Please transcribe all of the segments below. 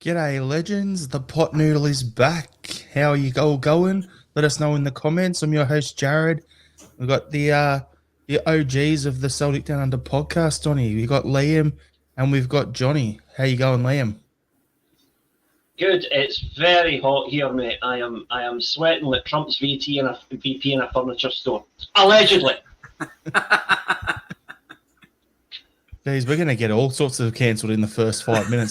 G'day, legends. The Pot Noodle is back. How are you all going? Let us know in the comments. I'm your host, Jared. We've got the OGs of the Celtic Down Under podcast on here. We've got Liam and we've got Johnny. How you going, Liam? Good. It's very hot here, mate. I am sweating like Trump's VP in a furniture store. Allegedly. Jeez, we're going to get all sorts of cancelled in the first 5 minutes.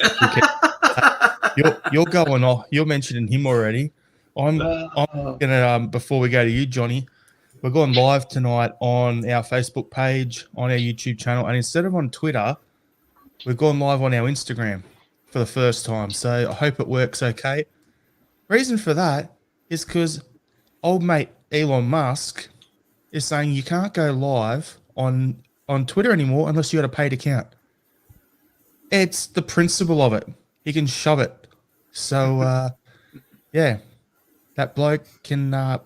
You're going off. You're mentioning him already. I'm gonna before we go to you, Johnny. We're going live tonight on our Facebook page, on our YouTube channel, and instead of on Twitter, we've gone live on our Instagram for the first time. So I hope it works okay. Reason for that is because old mate Elon Musk is saying you can't go live on Twitter anymore unless you got a paid account. It's the principle of it. He can shove it. So, yeah, that bloke can go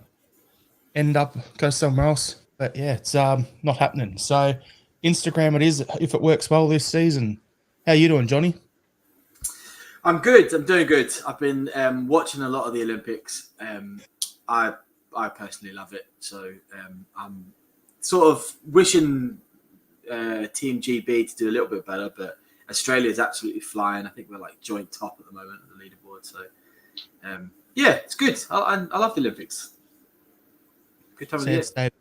somewhere else. But, yeah, it's not happening. So, Instagram it is if it works well this season. How you doing, Johnny? I'm good. I'm doing good. I've been watching a lot of the Olympics. I personally love it. So, I'm sort of wishing Team GB to do a little bit better, but Australia is absolutely flying. I think we're like joint top at the moment on the leaderboard. So, yeah, it's good. I love the Olympics. Good time of the year. Sad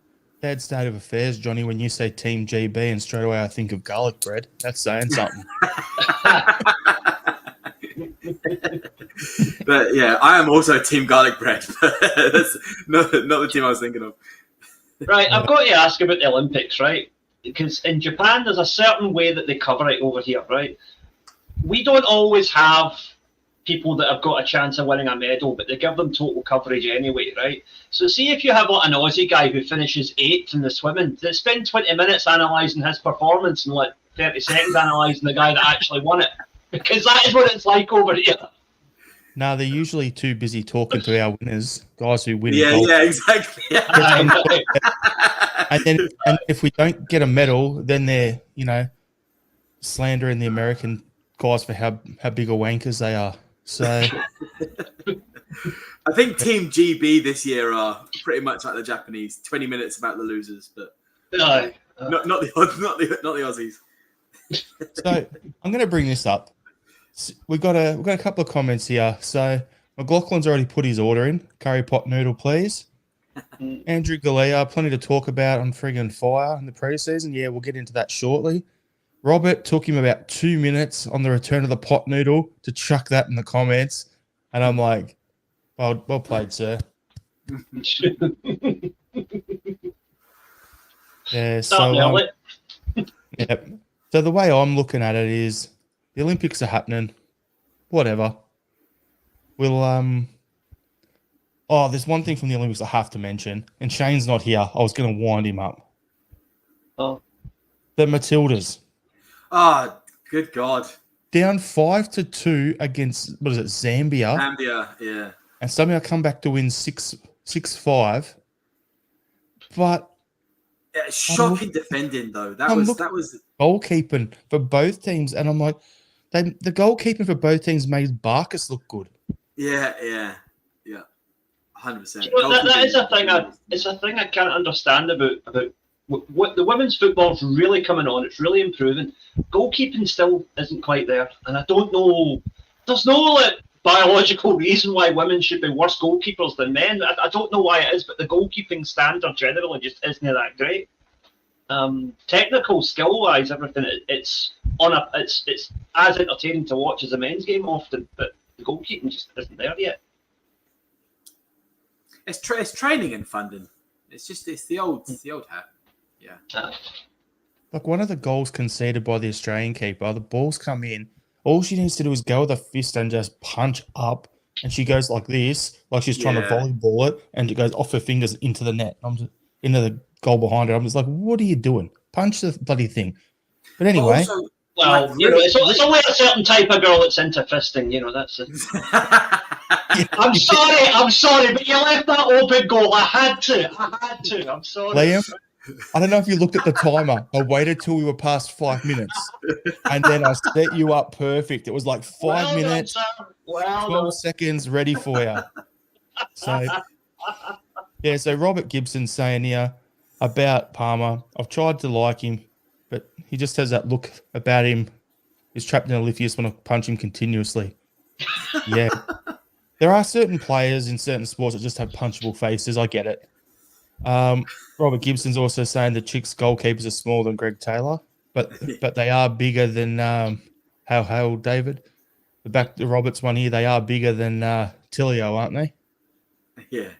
state of affairs, Johnny, when you say Team GB and straight away I think of garlic bread. That's saying something. But, yeah, I am also Team Garlic Bread. That's not the team I was thinking of. Right, I've got to ask about the Olympics, right? Because in Japan, there's a certain way that they cover it over here, right? We don't always have people that have got a chance of winning a medal, but they give them total coverage anyway, right? So see if you have like an Aussie guy who finishes 8th in the swimming, they spend 20 minutes analysing his performance and like 30 seconds analysing the guy that actually won it. Because that is what it's like over here. No, they're usually too busy talking to our winners, guys who win. Yeah, exactly. And if we don't get a medal, then they're, slandering the American guys for how big of wankers they are. So I think Team GB this year are pretty much like the Japanese. 20 minutes about the losers, but not the Aussies. So I'm going to bring this up. We've got a couple of comments here. So McLaughlin's already put his order in. Curry pot noodle, please. Andrew Galea, plenty to talk about on friggin' fire in the preseason. Yeah, we'll get into that shortly. Robert took him about 2 minutes on the return of the pot noodle to chuck that in the comments. And I'm like, well played, sir. Yeah, so yep. So the way I'm looking at it is the Olympics are happening. Whatever. We'll there's one thing from the Olympics I have to mention, and Shane's not here. I was going to wind him up. Oh. The Matildas. Ah, good God. Down 5-2 against, what is it, Zambia? Zambia, yeah. And somehow come back to win 6-5. But shocking defending though. That was goalkeeping for both teams, and I'm like, the goalkeeping for both temes made Barkas look good. Yeah. 100%. That is a thing. It's a thing I can't understand about what the women's football's really coming on. It's really improving. Goalkeeping still isn't quite there, and I don't know. There's no biological reason why women should be worse goalkeepers than men. I don't know why it is, but the goalkeeping standard generally just isn't that great. Technical skill wise, everything it's as entertaining to watch as a men's game often, but the goalkeeping just isn't there yet. It's training and funding. It's the old hat. Yeah. Like one of the goals conceded by the Australian keeper, the balls come in. All she needs to do is go with a fist and just punch up, and she goes like this, like she's trying to volleyball it, and it goes off her fingers into the net, into the goal behind her. I'm just like, what are you doing? Punch the bloody thing. But anyway. Also, it's only a certain type of girl that's into fisting, that's it. I'm sorry, but you left that open goal. I had to. I'm sorry. Liam, I don't know if you looked at the timer. I waited till we were past 5 minutes, and then I set you up perfect. It was like 5 minutes. Well 12 seconds ready for you. So, yeah, so Robert Gibson saying here about Palmer, I've tried to like him, but he just has that look about him. He's trapped in a lift. You just want to punch him continuously. Yeah. There are certain players in certain sports that just have punchable faces. I get it. Robert Gibson's also saying the Chicks goalkeepers are smaller than Greg Taylor, but they are bigger than how David. The back to Roberts one here, they are bigger than Tillio, aren't they? Yeah.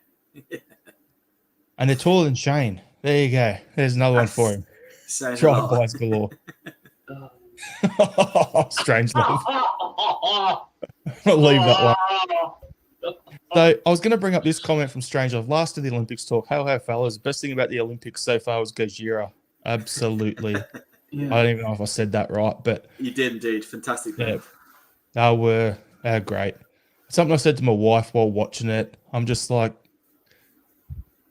And they're taller than Shane. There you go. There's another one for him. Drive-bys galore. Strange love. I'll leave that one. So I was going to bring up this comment from Strange Love. Last of the Olympics talk. Hey, fellas. Best thing about the Olympics so far was Gojira. Absolutely. Yeah. I don't even know if I said that right, but you did indeed. Fantastic. Yeah, they were great. Something I said to my wife while watching it. I'm just like,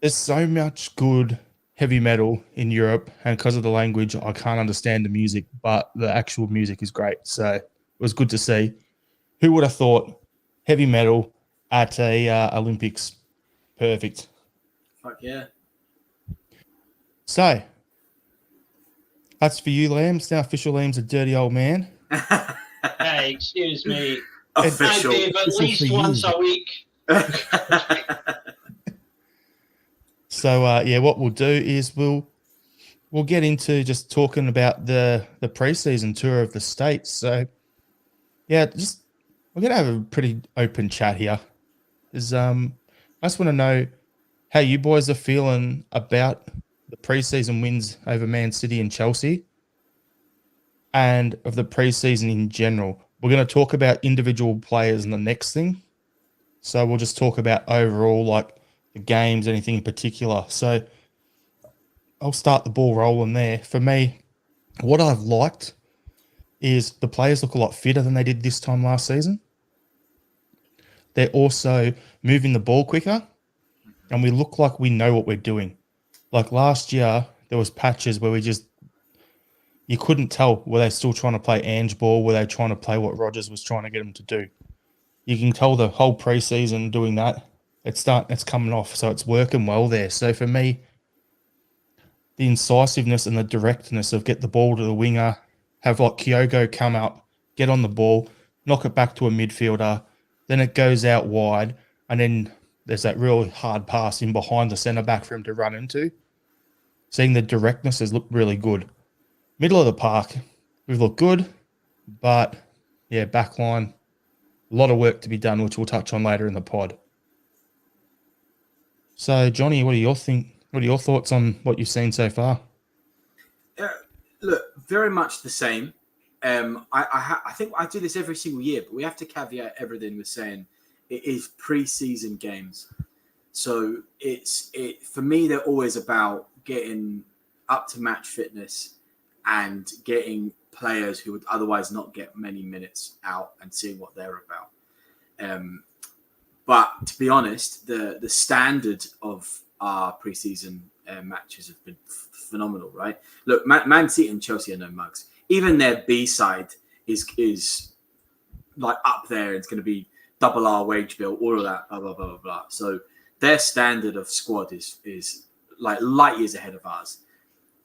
there's so much good heavy metal in Europe, and because of the language, I can't understand the music, but the actual music is great. So it was good to see. Who would have thought heavy metal at a Olympics? Perfect. Fuck yeah. So that's for you, Lambs. Now official Lamb's a dirty old man. Hey, excuse me. Official. I Dave, at least once a week. So yeah, what we'll do is we'll get into just talking about the preseason tour of the states. So yeah, we're gonna have a pretty open chat here. I just want to know how you boys are feeling about the preseason wins over Man City and Chelsea, and of the preseason in general. We're going to talk about individual players in the next thing. So we'll just talk about overall, like the games, anything in particular. So I'll start the ball rolling there. For me, what I've liked is the players look a lot fitter than they did this time last season. They're also moving the ball quicker, and we look like we know what we're doing. Like last year, there was patches where you couldn't tell, were they still trying to play Ange ball? Were they trying to play what Rodgers was trying to get them to do? You can tell the whole preseason doing that. It's coming off, so it's working well there. So for me, the incisiveness and the directness of get the ball to the winger, have like Kyogo come up, get on the ball, knock it back to a midfielder, then it goes out wide, and then there's that real hard pass in behind the centre back for him to run into. Seeing the directness has looked really good. Middle of the park, we've looked good, but yeah, back line, a lot of work to be done, which we'll touch on later in the pod. So, Johnny, what are your thoughts on what you've seen so far? Look, very much the same. I think I do this every single year, but we have to caveat everything with saying it is pre-season games. So for me, they're always about getting up to match fitness and getting players who would otherwise not get many minutes out and seeing what they're about. But to be honest, the standard of our preseason matches have been phenomenal, right? Look, Man City and Chelsea are no mugs. Even their B side is like up there. It's going to be double our wage bill, all of that, blah, blah, blah, blah, blah. So their standard of squad is like light years ahead of ours.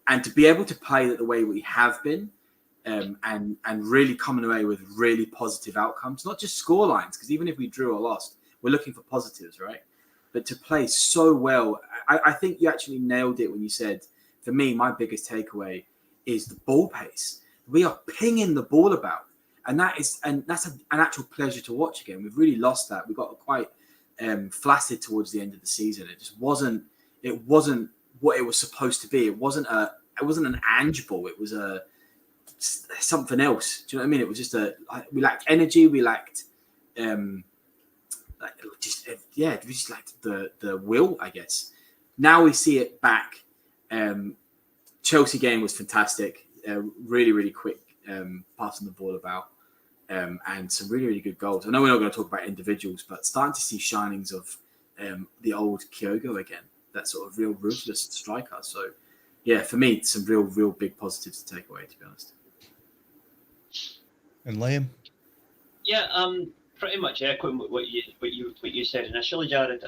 And to be able to play that the way we have been and really coming away with really positive outcomes, not just score lines, because even if we drew or lost, we're looking for positives, right? But to play so well, I think you actually nailed it when you said, for me, my biggest takeaway is the ball pace. We are pinging the ball about. And that's an actual pleasure to watch again. We've really lost that. We got quite flaccid towards the end of the season. It just wasn't what it was supposed to be. It wasn't an Ange ball. It was something else. Do you know what I mean? It was just we lacked energy. We lacked we just lacked the will, I guess. Now we see it back. Chelsea game was fantastic. Really, really quick passing the ball about. And some really, really good goals. I know we're not going to talk about individuals, but starting to see shinings of the old Kyogo again. That sort of real ruthless striker. So, yeah, for me, some real big positives to take away, to be honest. And Liam? Yeah, pretty much echoing what you said initially, Jared.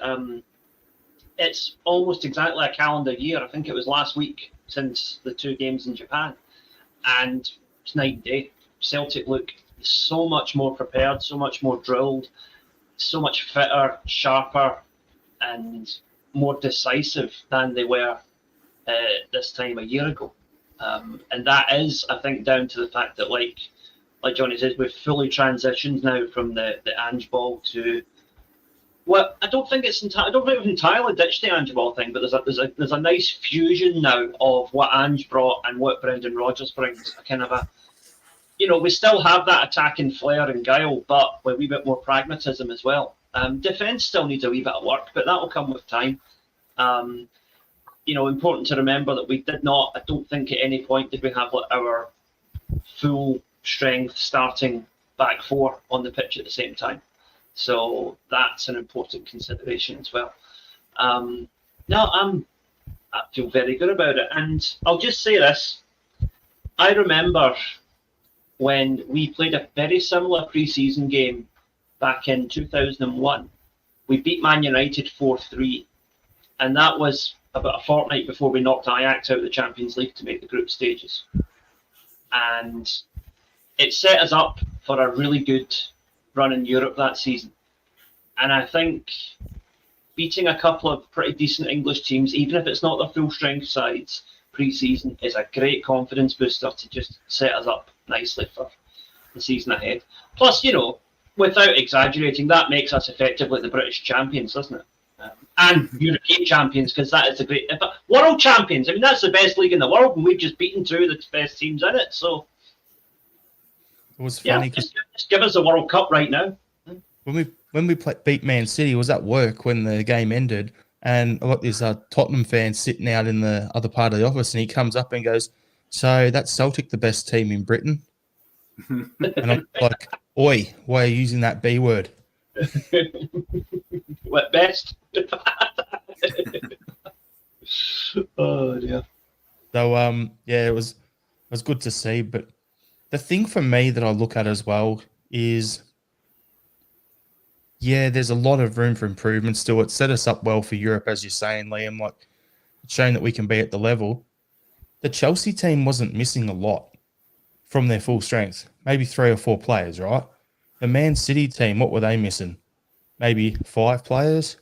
It's almost exactly a calendar year. I think it was last week since the 2 games in Japan, and it's night and day. Celtic look so much more prepared, so much more drilled, so much fitter, sharper, and more decisive than they were this time a year ago. And that is, I think, down to the fact that, like Johnny says, we've fully transitioned now from the Ange ball to, well, I don't think we've entirely ditched the Ange ball thing, but there's a nice fusion now of what Ange brought and what Brendan Rodgers brings. A kind of a, we still have that attacking flair and guile, but with a wee bit more pragmatism as well. Defence still needs a wee bit of work, but that will come with time. Important to remember that we did not, I don't think at any point did we have our full strength starting back 4 on the pitch at the same time. So that's an important consideration as well. I feel very good about it. And I'll just say this. I remember when we played a very similar pre-season game back in 2001. We beat Man United 4-3. And that was about a fortnight before we knocked Ajax out of the Champions League to make the group stages. And it set us up for a really good run in Europe that season. And I think beating a couple of pretty decent English teams, even if it's not their full strength sides pre-season, is a great confidence booster to just set us up nicely for the season ahead. Plus, without exaggerating, that makes us effectively the British champions, doesn't it? And European champions, because that is the great world champions. I mean, that's the best league in the world, and we've just beaten 2 of the best teams in it. So it was funny just give us the World Cup right now. When we beat Man City, was at work when the game ended, and I got this Tottenham fan sitting out in the other part of the office, and he comes up and goes, "So that's Celtic, the best team in Britain?" And I'm like, "Oi, why are you using that B word?" What best? Oh dear. So it was good to see. But the thing for me that I look at as well is, there's a lot of room for improvement still. It set us up well for Europe, as you're saying, Liam. Like, it's showing that we can be at the level. The Chelsea team wasn't missing a lot from their full strength. Maybe 3 or 4 players, right? The Man City team, what were they missing? Maybe 5 players?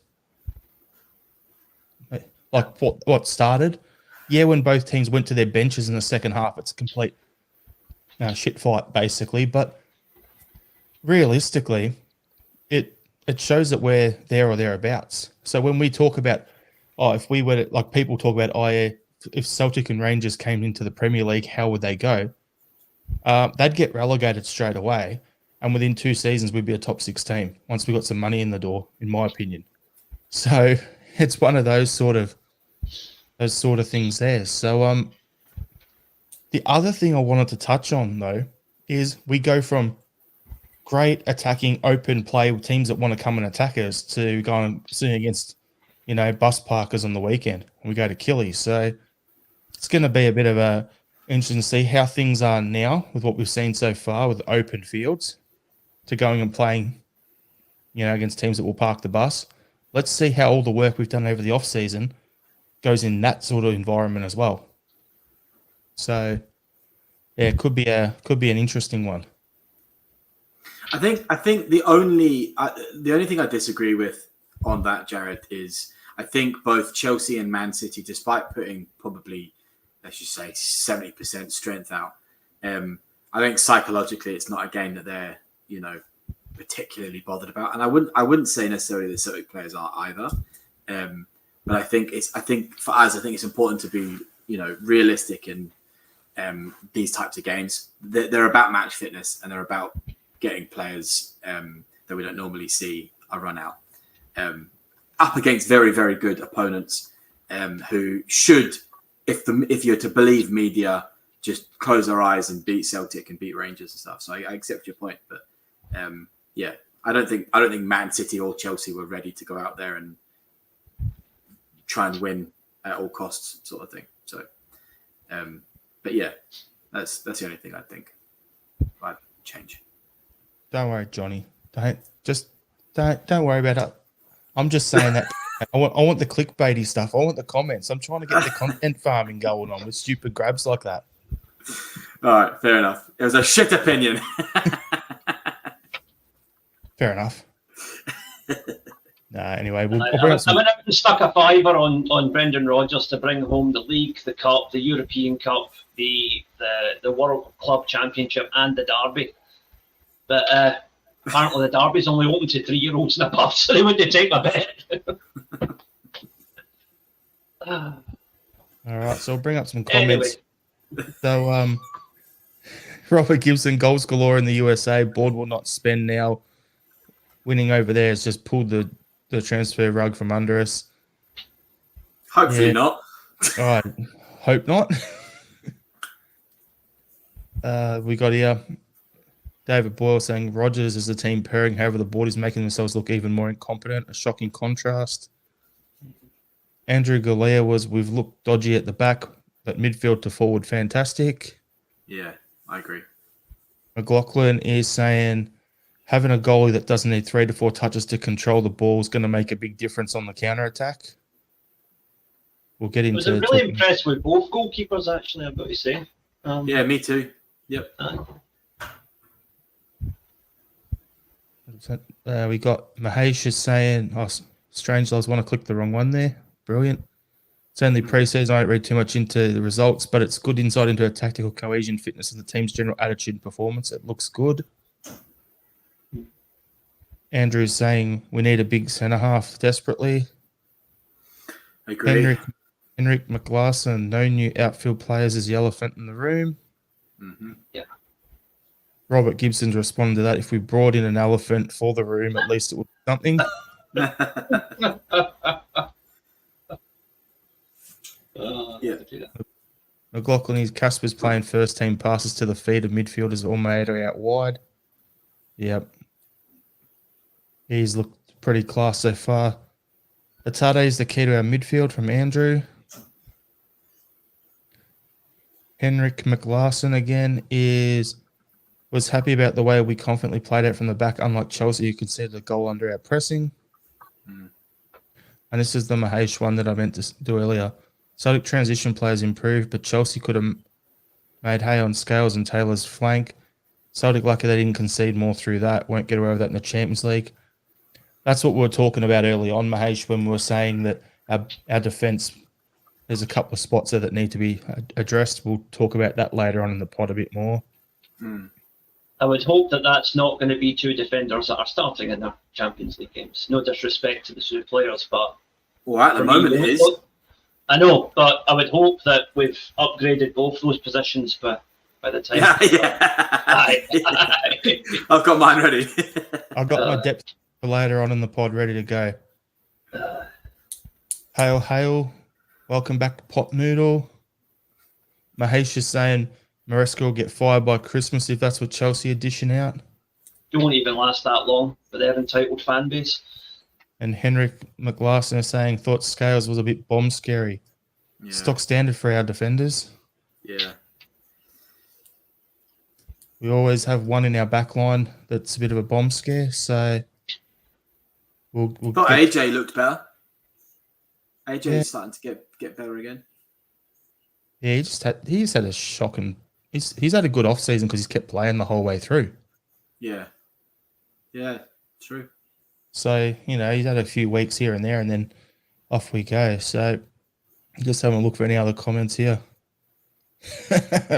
Like what started? Yeah, when both teams went to their benches in the second half, it's a complete shit fight, basically. But realistically, it shows that we're there or thereabouts. So when we talk about, if we were to, like people talk about, if Celtic and Rangers came into the Premier League, how would they go? They'd get relegated straight away. And within 2 seasons, we'd be a top 6 team once we got some money in the door, in my opinion. So it's one of those sort of things there. So the other thing I wanted to touch on, though, is we go from great attacking open play with teams that want to come and attack us to going sitting against, bus parkers on the weekend. And we go to Killies. So it's going to be a bit of a interesting to see how things are now with what we've seen so far with open fields to going and playing, against teams that will park the bus. Let's see how all the work we've done over the off season goes in that sort of environment as well. So, it could be an interesting one. I think the only thing I disagree with on that, Jared, is I think both Chelsea and Man City, despite putting probably, let's just say, 70% strength out, I think psychologically it's not a game that they're particularly bothered about, and I wouldn't say necessarily the Celtic players are either. But I think for us, it's important to be realistic in these types of games. They're about match fitness, and they're about getting players that we don't normally see a run out up against very, very good opponents who should, if you're to believe media, just close their eyes and beat Celtic and beat Rangers and stuff. So I accept your point, but I don't think Man City or Chelsea were ready to go out there and try and win at all costs, sort of thing. So, but that's the only thing I think I'd change. Don't worry, Johnny. Don't worry about it. I'm just saying that I want the clickbaity stuff. I want the comments. I'm trying to get the content farming going on with stupid grabs like that. All right, fair enough. It was a shit opinion. Fair enough. Anyway, I went out and stuck a fiver on Brendan Rodgers to bring home the league, the cup, the European Cup, the World Club Championship, and the Derby. But apparently the Derby's only open to 3-year-olds and above, so they wouldn't take my bet. All right, so I'll bring up some comments. Anyway. So, Robert Gibson, goals galore in the USA. Board will not spend now. Winning over there has just pulled the transfer rug from under us. Hopefully not. All right, hope not. We got here David Boyle saying Rodgers is the team pairing. However, the board is making themselves look even more incompetent. A shocking contrast. Andrew Galea we've looked dodgy at the back, but midfield to forward, fantastic. Yeah, I agree. McLaughlin is saying having a goalie that doesn't need 3 to 4 touches to control the ball is going to make a big difference on the counter-attack. We'll get into. I was really impressed with both goalkeepers, actually, I've got to say. Yeah, me too. Yep. We got Mahesh is saying, strange, I want to click the wrong one there. Brilliant. It's only pre-season. I don't read too much into the results, but it's good insight into a tactical cohesion, fitness, and the team's general attitude and performance. It looks good. Andrew's saying we need a big centre half desperately. Agree. Henrik McLaughlin, no new outfield players is the elephant in the room. Mm-hmm. Yeah. Robert Gibson's responded to that. If we brought in an elephant for the room, at least it would be something. Yeah. McLaughlin, Casper's playing first team passes to the feet of midfielders all made out wide. Yep. He's looked pretty class so far. Atade is the key to our midfield from Andrew. Henrik McLaughlin again was happy about the way we confidently played out from the back. Unlike Chelsea, you could see the goal under our pressing. And this is the Mahesh one that I meant to do earlier. Celtic transition players improved, but Chelsea could have made hay on Scales and Taylor's flank. Celtic lucky they didn't concede more through that. Won't get away with that in the Champions League. That's what we were talking about early on, Mahesh, when we were saying that our defence, there's a couple of spots there that need to be addressed. We'll talk about that later on in the pod a bit more. I would hope that that's not going to be 2 defenders that are starting in their Champions League games. No disrespect to the 2 players, but... Well, at the moment it is. I know, but I would hope that we've upgraded both those positions by the time... Yeah. I've got mine ready. I've got my depth for later on in the pod ready to go. Hail. Welcome back to Pot Noodle. Mahesh is saying Maresca will get fired by Christmas if that's what Chelsea are dishing out. Don't even last that long with their entitled fan base. And Henrik McLaughlin is saying thought Scales was a bit bomb scary. Yeah. Stock standard for our defenders. Yeah. We always have one in our back line that's a bit of a bomb scare, so we'll thought AJ looked better. AJ is starting to get better again. Yeah, he just had a shocking. He's had a good off season because he's kept playing the whole way through. Yeah, true. So he's had a few weeks here and there, and then off we go. So just having a look for any other comments here.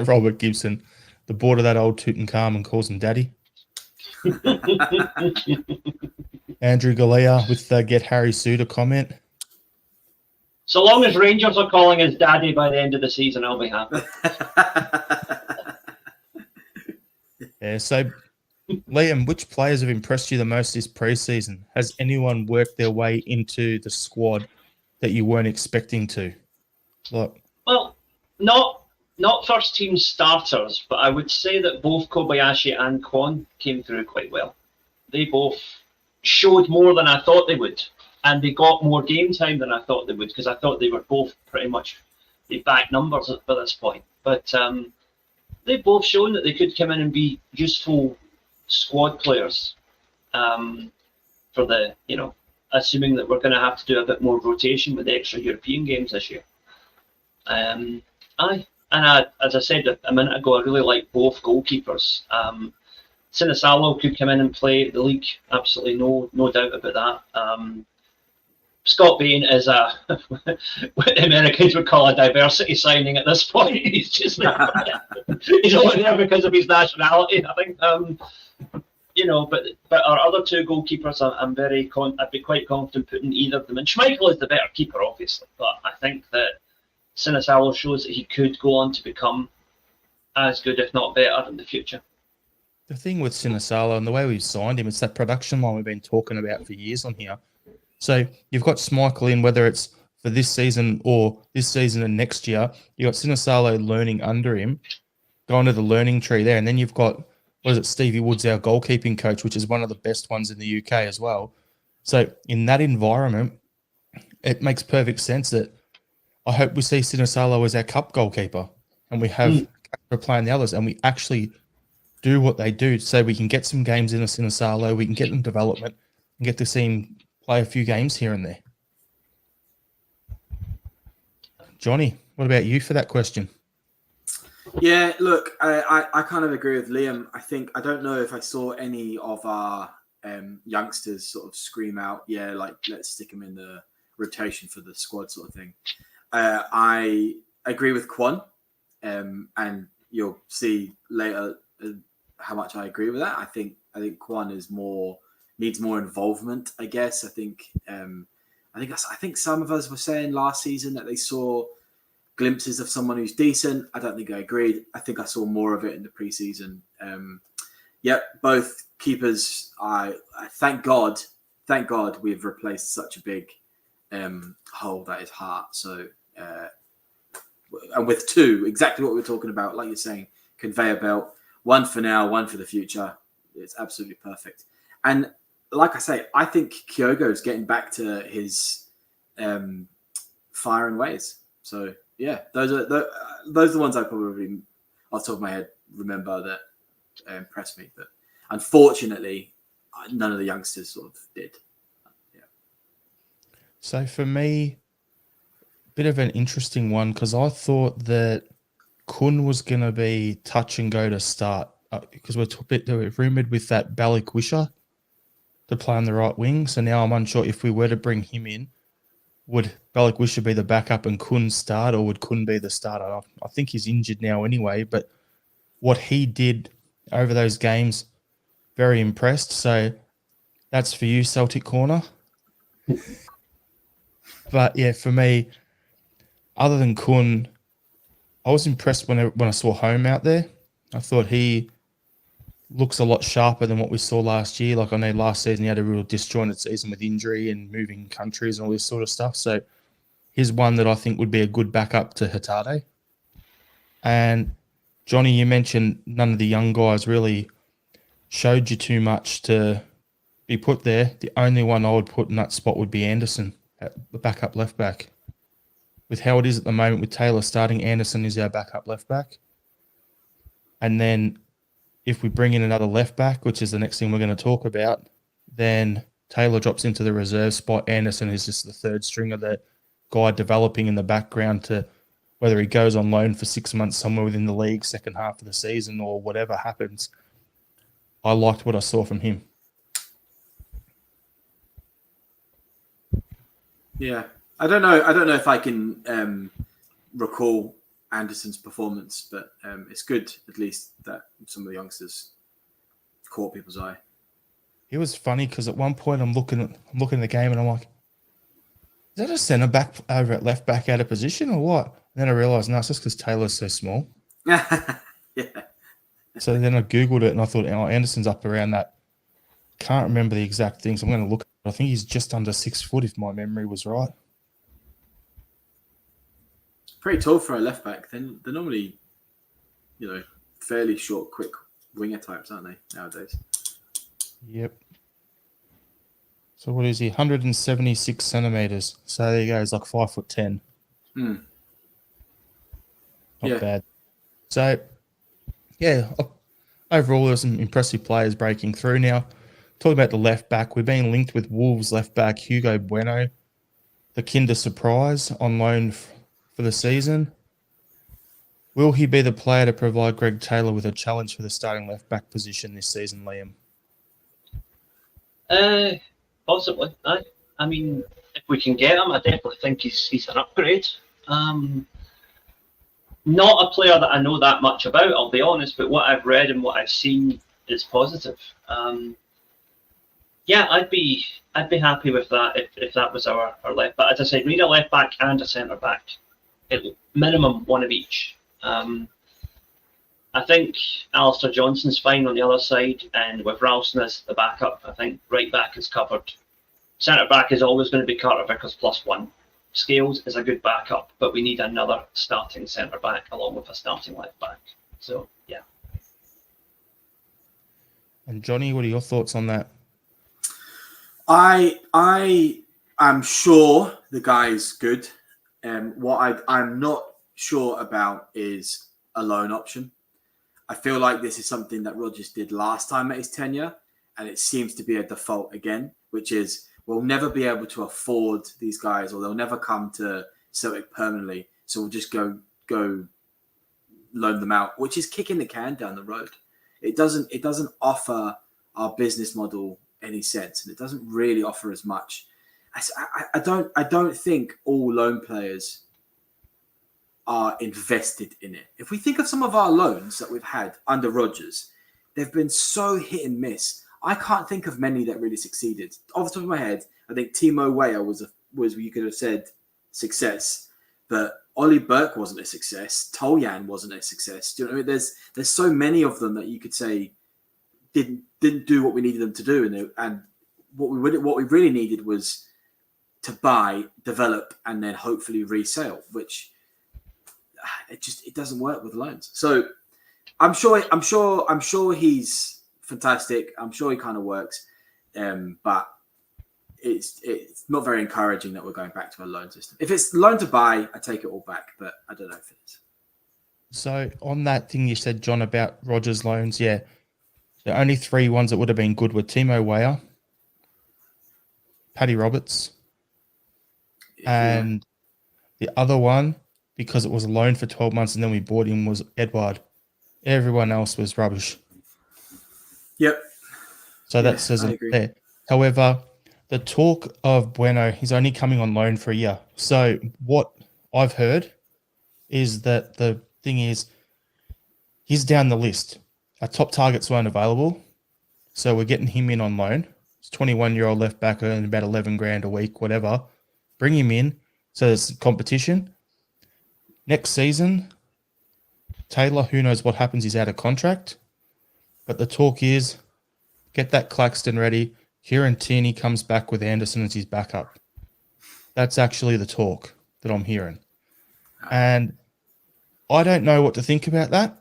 Robert Gibson, the board of that old Tutankhamun calls him daddy. Andrew Galea with the get Harry Suter comment. So long as Rangers are calling us daddy by the end of the season, I'll be happy. Yeah, so Liam, which players have impressed you the most this pre-season? Has anyone worked their way into the squad that you weren't expecting to? Well, not first team starters, but I would say that both Kobayashi and Kwon came through quite well. They both showed more than I thought they would. And they got more game time than I thought they would, because I thought they were both pretty much the back numbers by this point. But they've both shown that they could come in and be useful squad players. for the, assuming that we're going to have to do a bit more rotation with the extra European games this year. As I said a minute ago, I really like both goalkeepers. Sinisalo could come in and play the league, absolutely no doubt about that. Scott Bain is what the Americans would call a diversity signing at this point. He's just he's only there because of his nationality, I think. But our other two goalkeepers, I'd be quite confident putting either of them in. Schmeichel is the better keeper, obviously, but I think that Sinisalo shows that he could go on to become as good, if not better, in the future. The thing with Sinisalo and the way we've signed him, it's that production line we've been talking about for years on here. So you've got Schmeichel in, whether it's for this season or this season and next year. You've got Sinisalo learning under him, going to the learning tree there. And then you've got, Stevie Woods, our goalkeeping coach, which is one of the best ones in the UK as well. So in that environment, it makes perfect sense that I hope we see Sinisalo as our cup goalkeeper and we have playing the others and we actually do what they do so we can get some games in a Sinisalo, we can get in development and get to see him play a few games here and there. Johnny, what about you for that question? Yeah, look, I kind of agree with Liam. I don't know if I saw any of our youngsters sort of scream out, yeah, like, let's stick them in the rotation for the squad sort of thing. I agree with Kwon, and you'll see later how much I agree with that. I think Kwon needs more involvement, I guess. I think some of us were saying last season that they saw glimpses of someone who's decent. I don't think I agreed. I think I saw more of it in the preseason. Both keepers. I thank God we've replaced such a big hole that is Hart. So, and with two, exactly what we're talking about, like you're saying, conveyor belt, one for now, one for the future. It's absolutely perfect. And like I say, I think Kyogo is getting back to his firing ways. So yeah, those are the ones I probably, off the top of my head, remember that impressed me. But unfortunately, none of the youngsters sort of did. Yeah. So for me, a bit of an interesting one because I thought that Kun was going to be touch and go to start because we're rumoured with that Balikwisha to play on the right wing. So now I'm unsure if we were to bring him in, would Balikwisha be the backup and Kun start, or would Kun be the starter? I think he's injured now anyway, but what he did over those games, very impressed. So that's for you, Celtic Corner. But yeah, for me, other than Kun, I was impressed when I saw Home out there. I thought he looks a lot sharper than what we saw last year. Like I know last season he had a real disjointed season with injury and moving countries and all this sort of stuff. So he's one that I think would be a good backup to Hatate. And Johnny, you mentioned none of the young guys really showed you too much to be put there. The only one I would put in that spot would be Anderson at the backup left back. With how it is at the moment with Taylor starting, Anderson is our backup left back. And then if we bring in another left back, which is the next thing we're going to talk about, then Taylor drops into the reserve spot. Anderson is just the third stringer, the guy developing in the background to whether he goes on loan for 6 months somewhere within the league, second half of the season, or whatever happens. I liked what I saw from him. Yeah. I don't know if I can recall Anderson's performance, but it's good at least that some of the youngsters caught people's eye. It was funny because at one point I'm looking at the game and I'm like, is that a centre back over at left back out of position or what? And then I realised, no, it's just because Taylor's so small. Yeah. So then I Googled it and I thought, oh, Anderson's up around that. Can't remember the exact things. I'm going to look. I think he's just under 6 foot if my memory was right. Pretty tall for a left back. They're normally, fairly short, quick winger types, aren't they, nowadays? Yep. So what is he? 176 centimeters. So there you go. He's like 5'10". Not bad. So, yeah, overall, there's some impressive players breaking through now. talking about the left back, we've been linked with Wolves left back Hugo Bueno, the Kinder Surprise, on loan for the season. Will he be the player to provide Greg Taylor with a challenge for the starting left back position this season, Liam? Possibly. I mean, if we can get him, I definitely think he's an upgrade. Not a player that I know that much about, I'll be honest, but what I've read and what I've seen is positive. Yeah, I'd be happy with that if that was our left back. As I said, we need a left back and a centre back. Minimum one of each. I think Alistair Johnson's fine on the other side, and with Ralston as the backup, I think right back is covered. Centre back is always going to be Carter Vickers +1. Scales is a good backup, but we need another starting centre back along with a starting left back. So yeah. And Johnny, what are your thoughts on that? I am sure the guy's good. What I'm not sure about is a loan option. I feel like this is something that Rodgers did last time at his tenure, and it seems to be a default again, which is we'll never be able to afford these guys, or they'll never come to Celtic permanently. So we'll just go loan them out, which is kicking the can down the road. It doesn't offer our business model any sense, and it doesn't really offer as much. I don't think all loan players are invested in it. If we think of some of our loans that we've had under Rodgers, they've been so hit and miss. I can't think of many that really succeeded. Off the top of my head, I think Timo Weah was you could have said success, but Ollie Burke wasn't a success. Toljan wasn't a success. Do you know what I mean? There's so many of them that you could say didn't do what we needed them to do, and what we really needed was to buy, develop, and then hopefully resale, which it doesn't work with loans. So I'm sure he's fantastic. I'm sure he kind of works, but it's not very encouraging that we're going back to a loan system. If it's loan to buy, I take it all back, but I don't know if it is. So on that thing you said, John, about Rodgers loans, yeah, the only three ones that would have been good were Timo Weah, Paddy Roberts, and the other one, because it was a loan for 12 months and then we bought him, was Edouard. Everyone else was rubbish. Yep. So that says it there. However, the talk of Bueno, he's only coming on loan for a year. So what I've heard is that the thing is he's down the list. Our top targets weren't available, so we're getting him in on loan. He's 21-year-old left back earning about 11 grand a week, whatever. Bring him in so there's competition. Next season, Taylor, who knows what happens, he's out of contract. But the talk is get that Claxton ready. Kieran Tierney comes back with Anderson as his backup. That's actually the talk that I'm hearing. And I don't know what to think about that.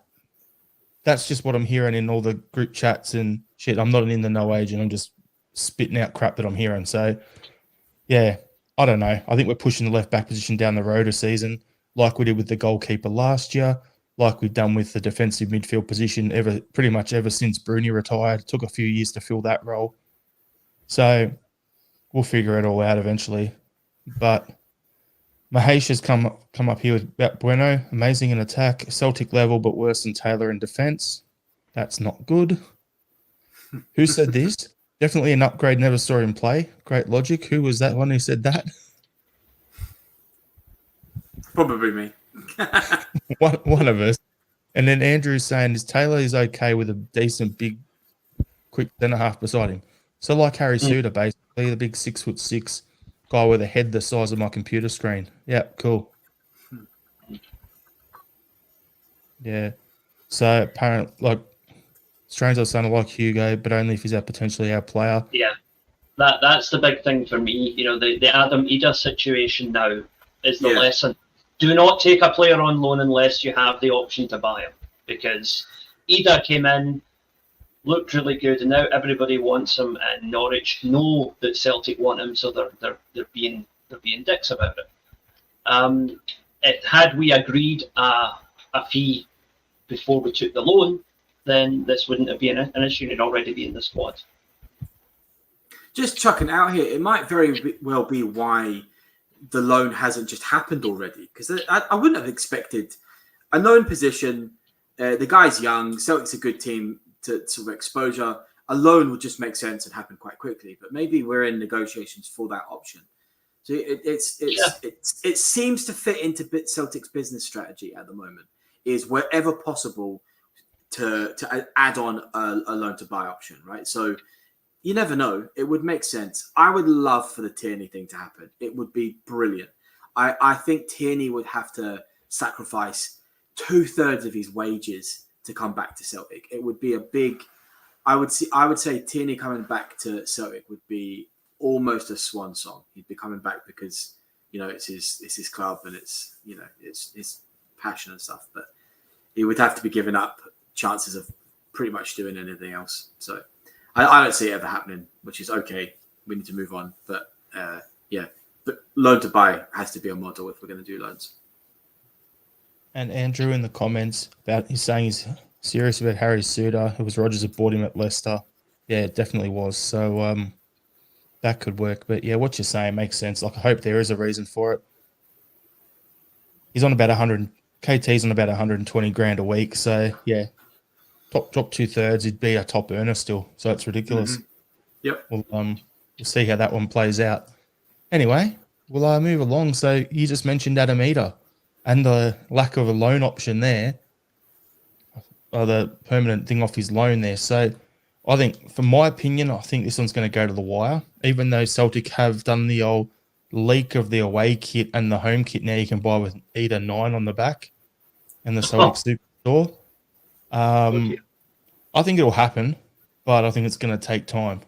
That's just what I'm hearing in all the group chats and shit. I'm not in the no age and I'm just spitting out crap that I'm hearing. So, yeah, I don't know. I think we're pushing the left back position down the road a season like we did with the goalkeeper last year, like we've done with the defensive midfield position pretty much ever since Bruni retired. It took a few years to fill that role. So we'll figure it all out eventually. But Mahesh has come up here with about Bueno, amazing in attack, Celtic level, but worse than Taylor in defence. That's not good. Who said this? Definitely an upgrade, never saw him play. Great logic. Who was that one who said that? Probably me. one of us. And then Andrew's saying Taylor is okay with a decent, big, quick centre-half beside him. So like Harry Suter, basically, the big 6'6" guy with a head the size of my computer screen. Yeah, cool. Yeah. So apparently, like, Strange saying like Hugo, but only if he's potentially our player. Yeah, that's the big thing for me. You know, the Adam Ida situation now is the lesson. Do not take a player on loan unless you have the option to buy him, because Ida came in, looked really good, and now everybody wants him, and Norwich know that Celtic want him, so they're being dicks about it. Had we agreed a fee before we took the loan, then this wouldn't have been an issue, and it'd already be in the squad. just chucking it out here, it might very well be why the loan hasn't just happened already. Because I wouldn't have expected a loan position. The guy's young. Celtic's a good team to sort of exposure. A loan would just make sense and happen quite quickly. But maybe we're in negotiations for that option. So it seems to fit into Celtic's business strategy at the moment. Is wherever possible to add on a loan to buy option, right? So you never know. It would make sense. I would love for the Tierney thing to happen. It would be brilliant. I think Tierney would have to sacrifice 2/3 of his wages to come back to Celtic. It would be a big. I would say Tierney coming back to Celtic would be almost a swan song. He'd be coming back because it's his club and it's his passion and stuff. But he would have to be giving up chances of pretty much doing anything else. So I don't see it ever happening, which is okay. We need to move on. But but loan to buy has to be a model if we're going to do loans. And Andrew in the comments he's saying he's serious about Harry Suter. It was Rodgers that bought him at Leicester. Yeah, it definitely was. So that could work. But yeah, what you're saying makes sense. Like I hope there is a reason for it. He's on about 100. KT's on about 120 grand a week. So yeah, top 2/3, he'd be a top earner still. So it's ridiculous. Mm-hmm. Yep. We'll see how that one plays out. Anyway, we'll move along. So you just mentioned Adam Eder and the lack of a loan option there, or the permanent thing off his loan there. So I think, from my opinion, I think this one's going to go to the wire, even though Celtic have done the old leak of the away kit and the home kit now you can buy with Eder 9 on the back and the Celtic Superstore. I think it'll happen, but I think it's going to take time.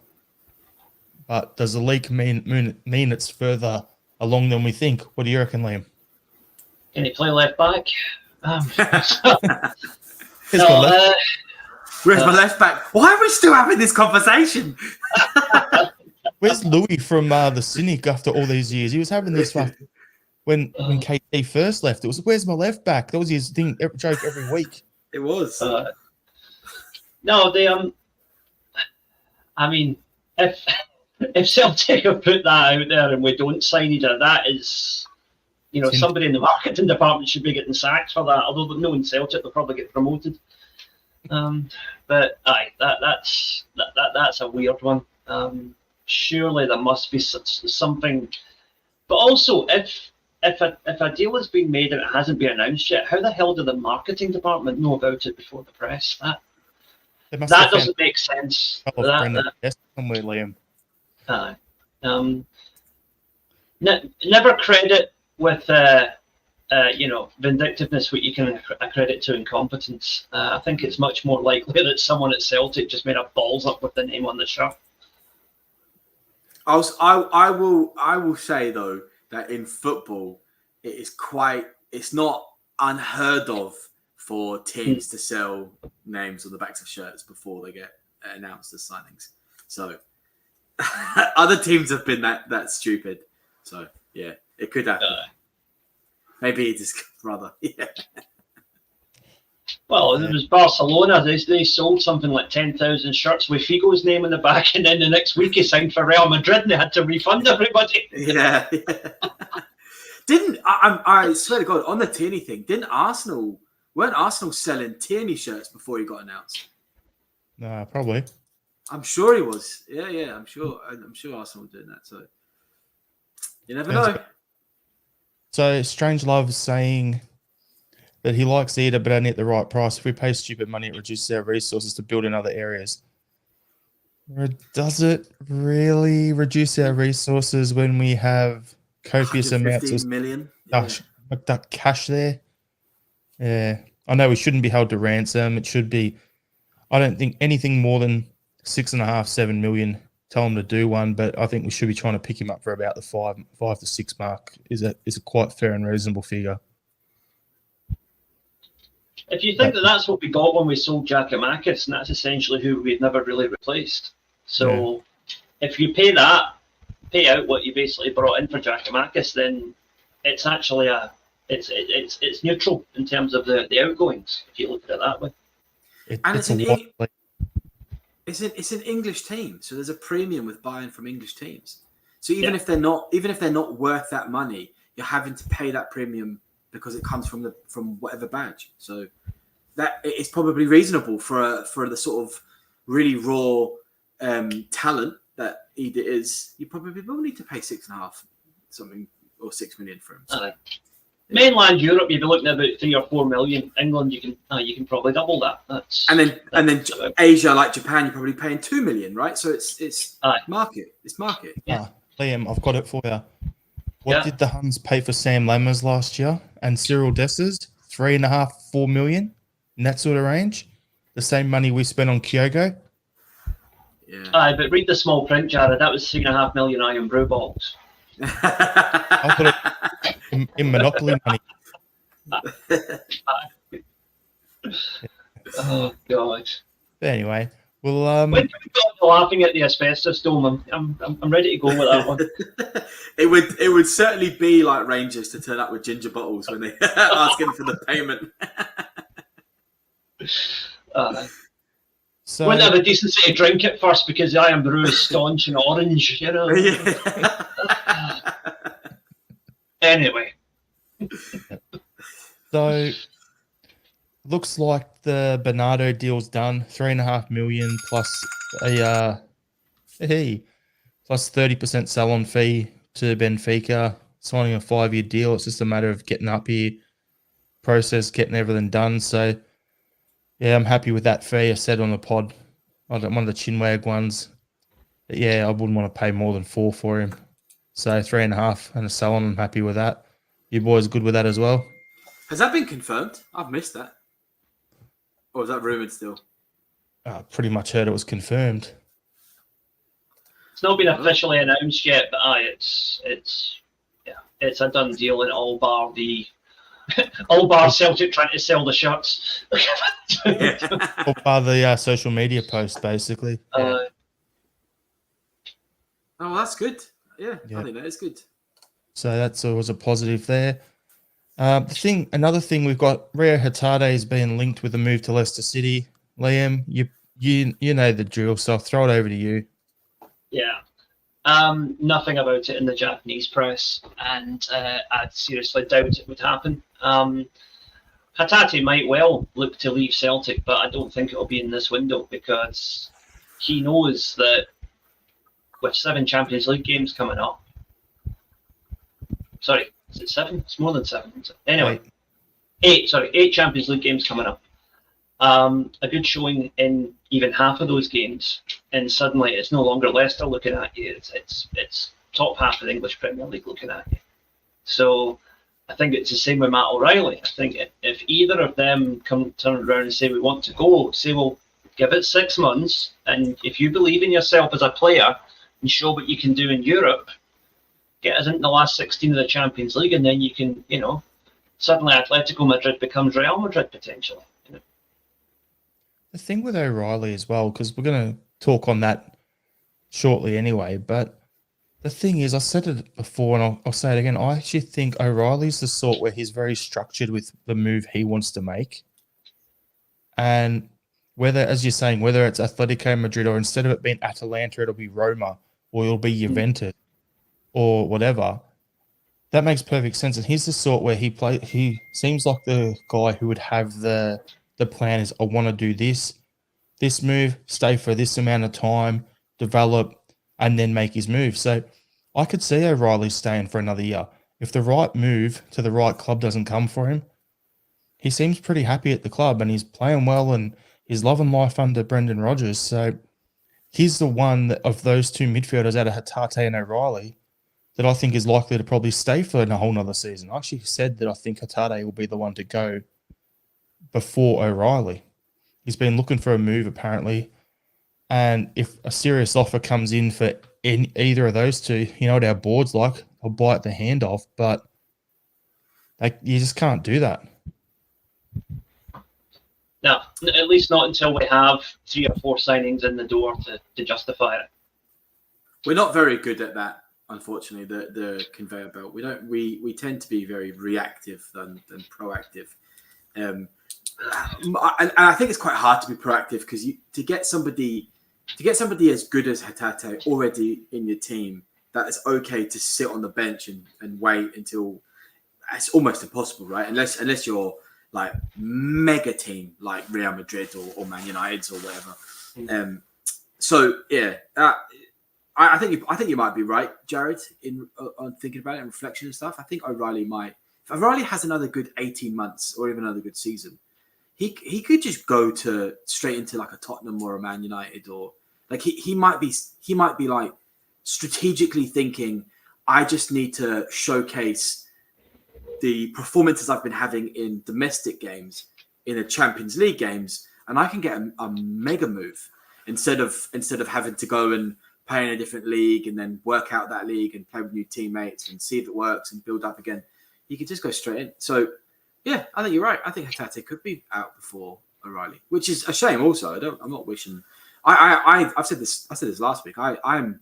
But does the leak mean it's further along than we think? What do you reckon, Liam? Can he play left back? Where's my left back? Why are we still having this conversation? Where's Louis from the Cynic after all these years? He was having this when KT first left. It was, where's my left back? That was his joke every week. It was. No, I mean, if Celtic have put that out there and we don't sign either, that is, somebody in the marketing department should be getting sacked for that. Although knowing Celtic, they'll probably get promoted. But that's a weird one. Surely there must be something. But also, if a deal has been made and it hasn't been announced yet, how the hell did the marketing department know about it before the press? That doesn't make sense. Somewhere, Liam. Never credit with vindictiveness what you can accredit to incompetence. I think it's much more likely that someone at Celtic just made a balls up with the name on the shirt. I will say though that in football it's not unheard of for teams to sell names on the backs of shirts before they get announced as signings. So other teams have been that stupid. So yeah, it could happen. Maybe it is rather. Yeah. Well, it was Barcelona. They sold something like 10,000 shirts with Figo's name on the back, and then the next week he signed for Real Madrid, and they had to refund everybody. Yeah. I swear to God, on the Tierney thing, weren't Arsenal selling Tierney shirts before he got announced? Nah, probably. I'm sure he was. Yeah. I'm sure Arsenal were doing that. So you never know. So Strangelove is saying that he likes Eder, but only at the right price. If we pay stupid money, it reduces our resources to build in other areas. Does it really reduce our resources when we have copious amounts of million that cash there? Yeah, I know we shouldn't be held to ransom. It should be. I don't think anything more than 6.5, 7 million. Tell him to do one, but I think we should be trying to pick him up for about the 5 to 6 mark. Is a quite fair and reasonable figure. If you think that's what we got when we sold Giakoumakis, and that's essentially who we've never really replaced. So if you pay out what you basically brought in for Giakoumakis, then it's actually it's neutral in terms of the outgoings, if you look at it that way. It's it's an English team, so there's a premium with buying from English teams. So even if they're not worth that money, you're having to pay that premium because it comes from whatever badge. So that it's probably reasonable for the sort of really raw talent that Ida is. You probably will need to pay 6.5 something or 6 million for him. So, mainland Europe, you'd be looking at about 3 or 4 million. England, you can probably double that. And then Asia, like Japan, you're probably paying 2 million, right? So it's market. It's market. Yeah. Liam, I've got it for you. What did the Huns pay for Sam Lammers last year and Cyril Dessers? 3.5, 4 million in that sort of range. The same money we spent on Kyogo. Yeah. But read the small print, Jared. That was 3.5 million iron brew balls. I put it in Monopoly money. Oh God. But anyway, well, when can we go laughing at the asbestos dome? I'm ready to go with that one. It would certainly be like Rangers to turn up with ginger bottles when they asking for the payment. So wouldn't have a decency to drink it first because the iron brew is staunch and orange, you know. Anyway. So looks like the Bernardo deal's done. 3.5 million plus plus 30% sell-on fee to Benfica, signing a 5-year deal. It's just a matter of getting up here, getting everything done. So yeah, I'm happy with that fee. I said on the pod, one of the chinwag ones. But yeah, I wouldn't want to pay more than 4 for him. So 3.5 and a sell-on. I'm happy with that. You boys good with that as well? Has that been confirmed? I've missed that. Or is that rumoured still? Pretty much heard it was confirmed. It's not been officially announced yet, but it's a done deal, and all bar Celtic trying to sell the shirts. All part of the social media post, basically. Oh, that's good. Yeah, I think that is good. So that's always a positive there. Another thing we've got, Rio Hatate is being linked with a move to Leicester City. Liam, you know the drill, so I'll throw it over to you. Yeah. Nothing about it in the Japanese press, and I seriously doubt it would happen. Hatate might well look to leave Celtic, but I don't think it'll be in this window because he knows that with 7 Champions League games coming up. Sorry, is it 7? It's more than 7. Anyway, 8 Champions League games coming up. A good showing in even half of those games, and suddenly it's no longer Leicester looking at you. It's top half of the English Premier League looking at you. So I think it's the same with Matt O'Reilly. I think if either of them turn around and say we want to go, say well, give it 6 months, and if you believe in yourself as a player and show what you can do in Europe, get us into the last 16 of the Champions League, and then you can, suddenly Atletico Madrid becomes Real Madrid potentially. The thing with O'Reilly as well, because we're going to talk on that shortly anyway, but the thing is, I said it before and I'll say it again, I actually think O'Reilly's the sort where he's very structured with the move he wants to make. And whether, as you're saying, whether it's Atletico Madrid or instead of it being Atalanta, it'll be Roma or it'll be Juventus or whatever, that makes perfect sense. And he's the sort where he seems like the guy who would have the plan is I want to do this move, stay for this amount of time, develop, and then make his move. So I could see O'Reilly staying for another year. If the right move to the right club doesn't come for him, he seems pretty happy at the club and he's playing well and he's loving life under Brendan Rodgers. So he's the one of those 2 midfielders out of Hatate and O'Reilly that I think is likely to probably stay for a whole nother season. I actually said that I think Hatate will be the one to go before O'Reilly. He's been looking for a move apparently, and if a serious offer comes in for either of those two, you know what our board's like, I'll bite the hand off, but you just can't do that. No, at least not until we have 3 or 4 signings in the door to justify it. We're not very good at that, unfortunately, the conveyor belt. We tend to be very reactive than proactive. And I think it's quite hard to be proactive because to get somebody to get somebody as good as Hatate already in your team, that it's okay to sit on the bench and wait until it's almost impossible, right? Unless you're like mega team like Real Madrid or Man United or whatever. So yeah, I think you might be right, Jared, on thinking about it and reflection and stuff. I think O'Reilly might. If O'Reilly has another good 18 months or even another good season, he could just go straight into like a Tottenham or a Man United, or like he might be like strategically thinking, I just need to showcase the performances I've been having in domestic games, in the Champions League games, and I can get a mega move instead of having to go and play in a different league and then work out that league and play with new teammates and see if it works and build up again. You could just go straight in. So, yeah, I think you're right. I think Hatate could be out before O'Reilly, which is a shame. Also, I'm not wishing. I've said this. I said this last week. I'm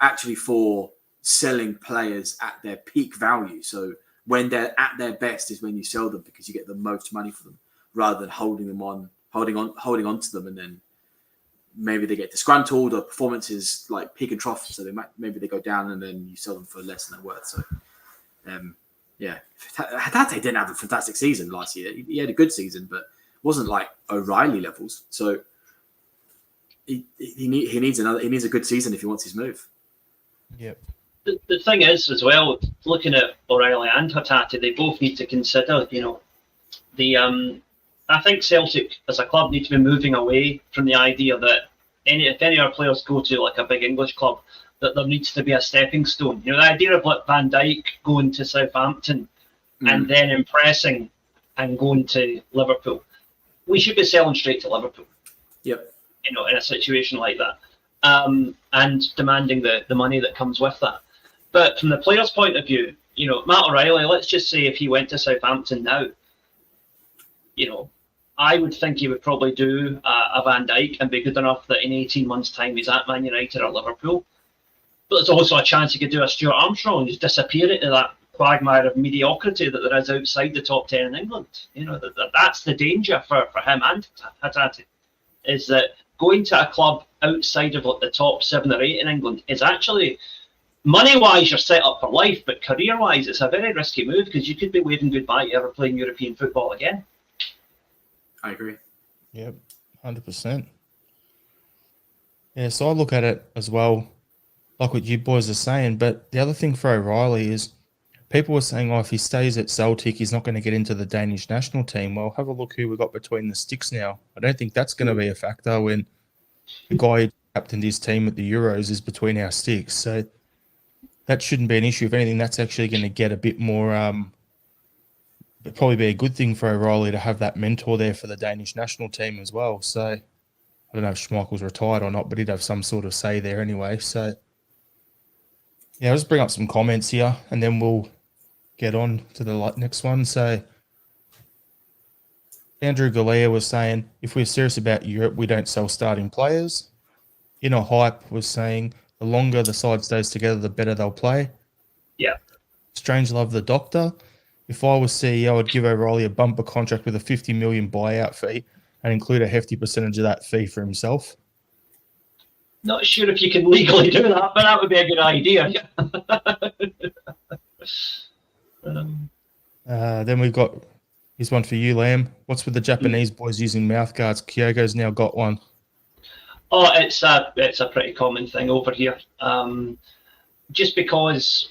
actually for selling players at their peak value. So when they're at their best is when you sell them, because you get the most money for them, rather than holding on to them, and then maybe they get disgruntled or performances like peak and trough. So maybe they go down and then you sell them for less than they're worth. So. Yeah, Hatate didn't have a fantastic season last year. He had a good season, but wasn't like O'Reilly levels. So he needs a good season if he wants his move. Yep. The thing is, as well, looking at O'Reilly and Hatate, they both need to consider, I think Celtic as a club need to be moving away from the idea that if any of our players go to like a big English club, that there needs to be a stepping stone. The idea of like Van Dijk going to Southampton and then impressing and going to Liverpool, we should be selling straight to Liverpool. Yep. In a situation like that, and demanding the money that comes with that. But from the player's point of view, Matt O'Reilly, let's just say if he went to Southampton now, I would think he would probably do a Van Dijk and be good enough that in 18 months' time he's at Man United or Liverpool. But there's also a chance he could do a Stuart Armstrong and just disappear into that quagmire of mediocrity that there is outside the top 10 in England. That's the danger for him and Hatate, is that going to a club outside of the top 7 or 8 in England is actually, money-wise, you're set up for life, but career-wise, it's a very risky move because you could be waving goodbye to ever playing European football again. I agree. Yep, 100%. Yeah, so I look at it as well, like what you boys are saying, but the other thing for O'Reilly is people were saying, if he stays at Celtic, he's not going to get into the Danish national team. Well, have a look who we got between the sticks now. I don't think that's going to be a factor when the guy who captained his team at the Euros is between our sticks. So that shouldn't be an issue. If anything, that's actually going to get a bit more, it'd probably be a good thing for O'Reilly to have that mentor there for the Danish national team as well. So I don't know if Schmeichel's retired or not, but he'd have some sort of say there anyway. So yeah, I'll just bring up some comments here and then we'll get on to the next one. So Andrew Galea was saying, if we're serious about Europe, we don't sell starting players. Hype was saying, the longer the side stays together, the better they'll play. Yeah. Strangelove the Doctor. If I was CEO, I'd give O'Reilly a bumper contract with a 50 million buyout fee and include a hefty percentage of that fee for himself. Not sure if you can legally do that, but that would be a good idea. Then we've got, here's one for you, Lamb. What's with the Japanese boys using mouth guards? Kyogo's now got one. Oh, it's a pretty common thing over here. Just because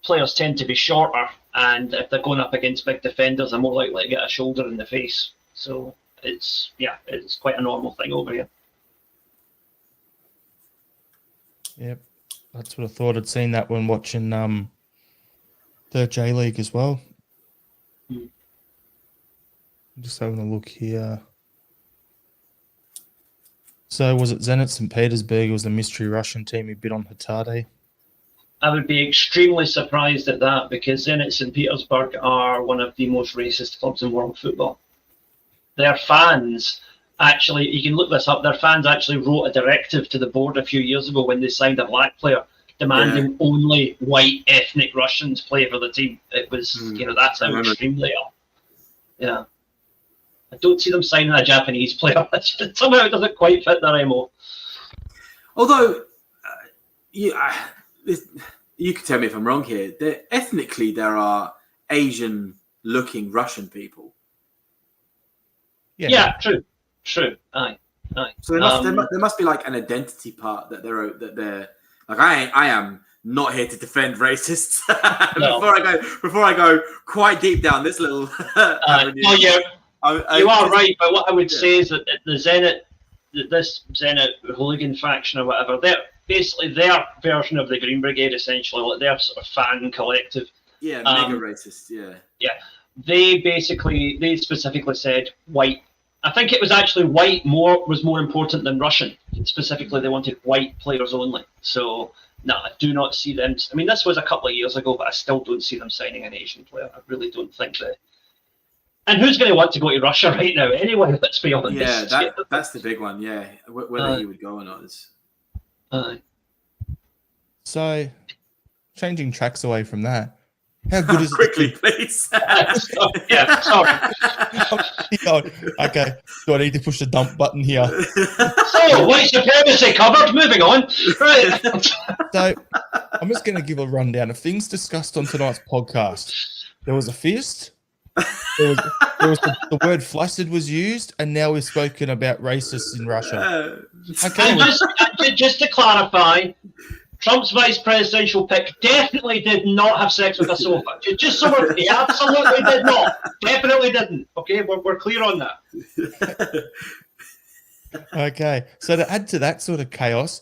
players tend to be shorter, and if they're going up against big defenders, they're more likely to get a shoulder in the face. So it's quite a normal thing over here. Yep, that's what I thought. I'd seen that when watching the J League as well. Just having a look here. So was it Zenit St. Petersburg? It was the mystery Russian team who bid on Hatate? I would be extremely surprised at that, because Zenit St. Petersburg are one of the most racist clubs in world football. Their fans actually, you can look this up, their fans actually wrote a directive to the board a few years ago when they signed a black player demanding only white ethnic Russians play for the team. It was, that's how extreme they are. Yeah. I don't see them signing a Japanese player. Somehow it doesn't quite fit their MO. Although, you can tell me if I'm wrong here. Ethnically, there are Asian-looking Russian people. Yeah, true. Aye. So there must be like an identity part that they're like. I am not here to defend racists. No. before I go quite deep down this little. Avenue. No, you are right. But what I would say is that this Zenit hooligan faction or whatever, they're basically their version of the Green Brigade, essentially, like their sort of fan collective. Yeah, mega racist. Yeah. Yeah, they specifically said white. I think it was actually white was more important than Russian. Specifically, they wanted white players only. So, no, I do not see them. I mean, this was a couple of years ago, but I still don't see them signing an Asian player. I really don't think that. And who's going to want to go to Russia right now anyway? Let's be honest. Yeah, that's the big one. Yeah, whether he would go or not is. So, changing tracks away from that. How good is quickly, it? please? Sorry. Okay, do I need to push the dump button here? So, white supremacy covered. Moving on. Right. So, I'm just going to give a rundown of things discussed on tonight's podcast. There was a fist. There was the word flaccid was used, and now we've spoken about racists in Russia. Okay. And just to clarify, Trump's vice presidential pick definitely did not have sex with a sofa. Just so he absolutely did not. Definitely didn't. Okay, we're clear on that. Okay, so to add to that sort of chaos,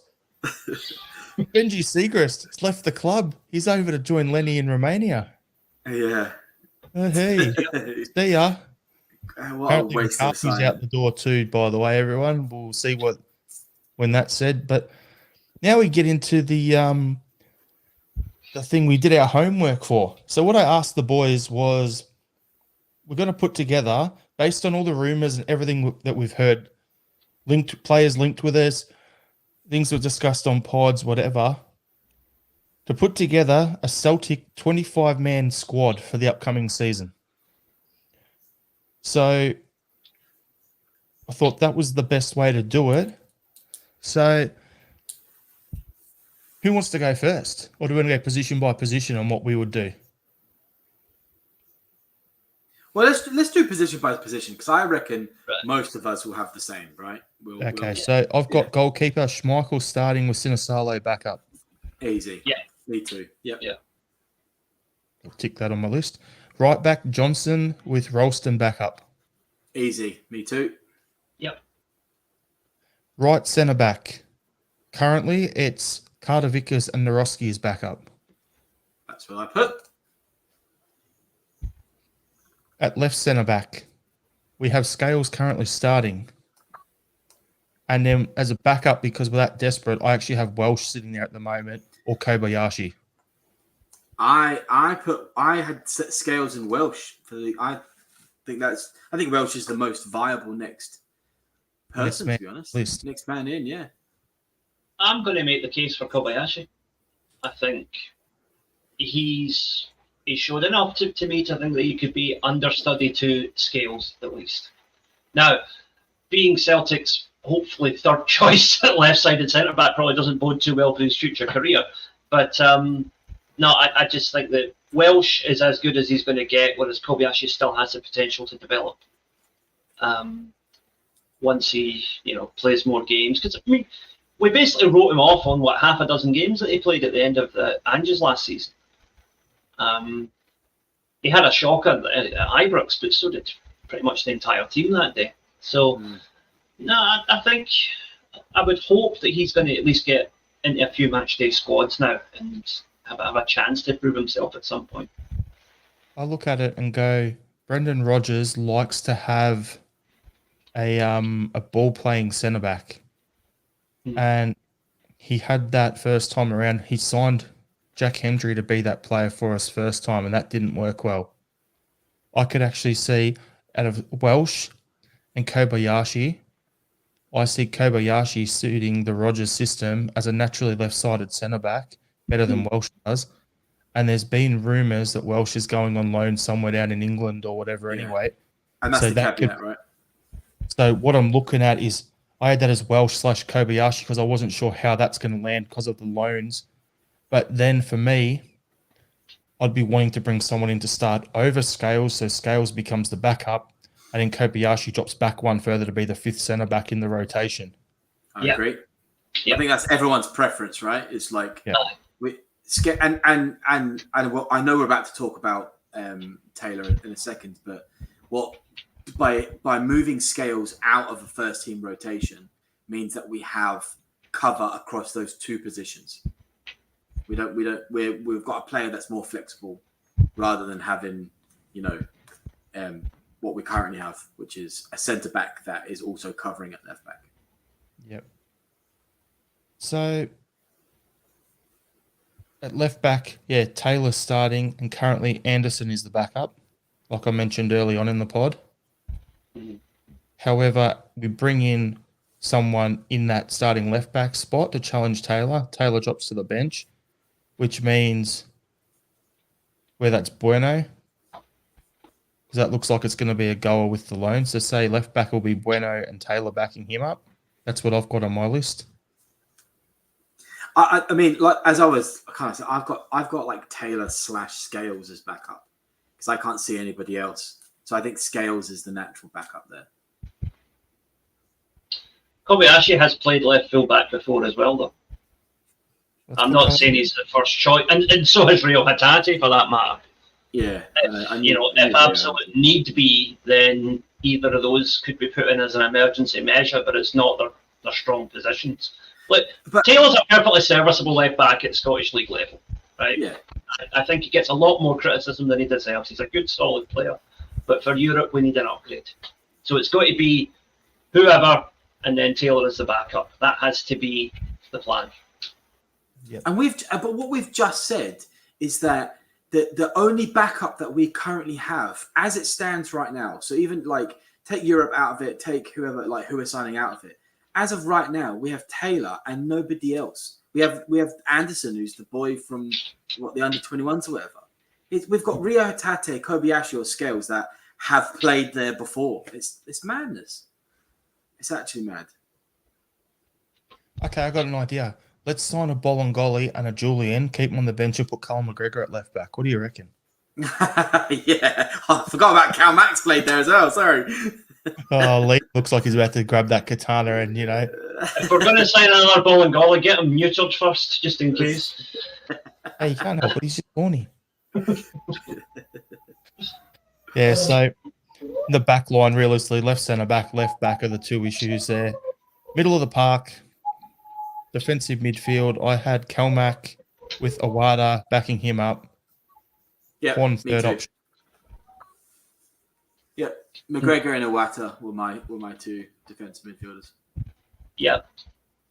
Benji Siegrist has left the club. He's over to join Lenny in Romania. Yeah. Hey, see ya. Apparently, He's out the door too. By the way, everyone, we'll see when that's said. But now we get into the thing we did our homework for. So what I asked the boys was, we're going to put together, based on all the rumors and everything that we've heard, players linked with us, things were discussed on pods, whatever, to put together a Celtic 25-man squad for the upcoming season. So I thought that was the best way to do it. So who wants to go first? Or do we want to go position by position on what we would do? Well, let's do position by position, because I reckon most of us will have the same, right? So I've got goalkeeper Schmeichel starting with Sinisalo backup. Easy. Yeah. Me too. Yep. Yeah. I'll tick that on my list. Right back Johnson with Ralston backup. Easy. Me too. Yep. Right centre back. Currently, it's Carter Vickers and Naroski is backup. That's what I put. At left centre back, we have Scales currently starting. And then as a backup, because we're that desperate, I actually have Welsh sitting there at the moment, or Kobayashi. I had Scales and Welsh I think Welsh is the most viable next person, to be honest. Next man in, yeah. I'm going to make the case for Kobayashi. I think he showed enough to me to think that he could be understudy to Scales at least. Now, being Celtic's hopefully third choice at left-sided centre-back probably doesn't bode too well for his future career. But no, I just think that Welsh is as good as he's going to get, whereas Kobayashi still has the potential to develop once he plays more games. Because I mean, we basically wrote him off on half a dozen games that he played at the end of Ange's last season. He had a shocker at Ibrox, but so did pretty much the entire team that day. So, no, I think I would hope that he's going to at least get into a few match day squads now and have a chance to prove himself at some point. I look at it and go, Brendan Rodgers likes to have a ball-playing centre-back. And he had that first time around. He signed Jack Hendry to be that player for us first time, and that didn't work well. I could actually see out of Welsh and Kobayashi, I see Kobayashi suiting the Rodgers system as a naturally left-sided centre-back better than Welsh does. And there's been rumours that Welsh is going on loan somewhere down in England or whatever anyway. And that's the caveat, right? So what I'm looking at is I had that as Welsh/Kobayashi because I wasn't sure how that's going to land because of the loans. But then for me, I'd be wanting to bring someone in to start over Scales, so Scales becomes the backup, and then Kobayashi drops back one further to be the fifth centre back in the rotation. I agree. I think that's everyone's preference, right? It's like well, I know we're about to talk about Taylor in a second, but by moving Scales out of the first team rotation means that we have cover across those two positions. We've got a player that's more flexible rather than having, what we currently have, which is a centre back that is also covering at left back. Yep. So at left back, Taylor's starting, and currently Anderson is the backup, like I mentioned early on in the pod. However, we bring in someone in that starting left back spot to challenge Taylor. Taylor drops to the bench, which means where that's Bueno, because that looks like it's going to be a goer with the loan. So say left back will be Bueno and Taylor backing him up. That's what I've got on my list. I mean, like as I was kind of saying, I've got like Taylor/Scales as backup because I can't see anybody else. So I think Scales is the natural backup there. Kobayashi has played left full back before as well, though. I'm not saying he's the first choice, and so has Rio Hatate for that matter. Yeah, if absolute need be, then either of those could be put in as an emergency measure, but it's not their strong positions. But Taylor's a perfectly serviceable left back at Scottish League level, right? Yeah, I think he gets a lot more criticism than he deserves. He's a good, solid player, but for Europe, we need an upgrade. So it's got to be whoever, and then Taylor is the backup. That has to be the plan. Yep. And but what we've just said is that the only backup that we currently have, as it stands right now, so even like take Europe out of it, take whoever, like who we're signing out of it. As of right now, we have Taylor and nobody else. We have Anderson, who's the boy from the under-21s or whatever. We've got Rio Hatate, Kobayashi, or Scales that have played there before. It's madness. It's actually mad. Okay, I got an idea. Let's sign a Bolingoli and a Julian, keep him on the bench, and put Carl McGregor at left back. What do you reckon? Yeah, I forgot about Cal Max played there as well. Sorry. Lee looks like he's about to grab that katana, and If we're going to sign another Bolingoli, get him neutered first, just in case. Hey, you can't help it. He's just horny. Yeah, so the back line, realistically, left centre back, left back are the two issues there. Middle of the park, defensive midfield. I had Kelmac with Awada backing him up. Yeah, one third option. Yeah, McGregor and Iwata were my two defensive midfielders. Yeah,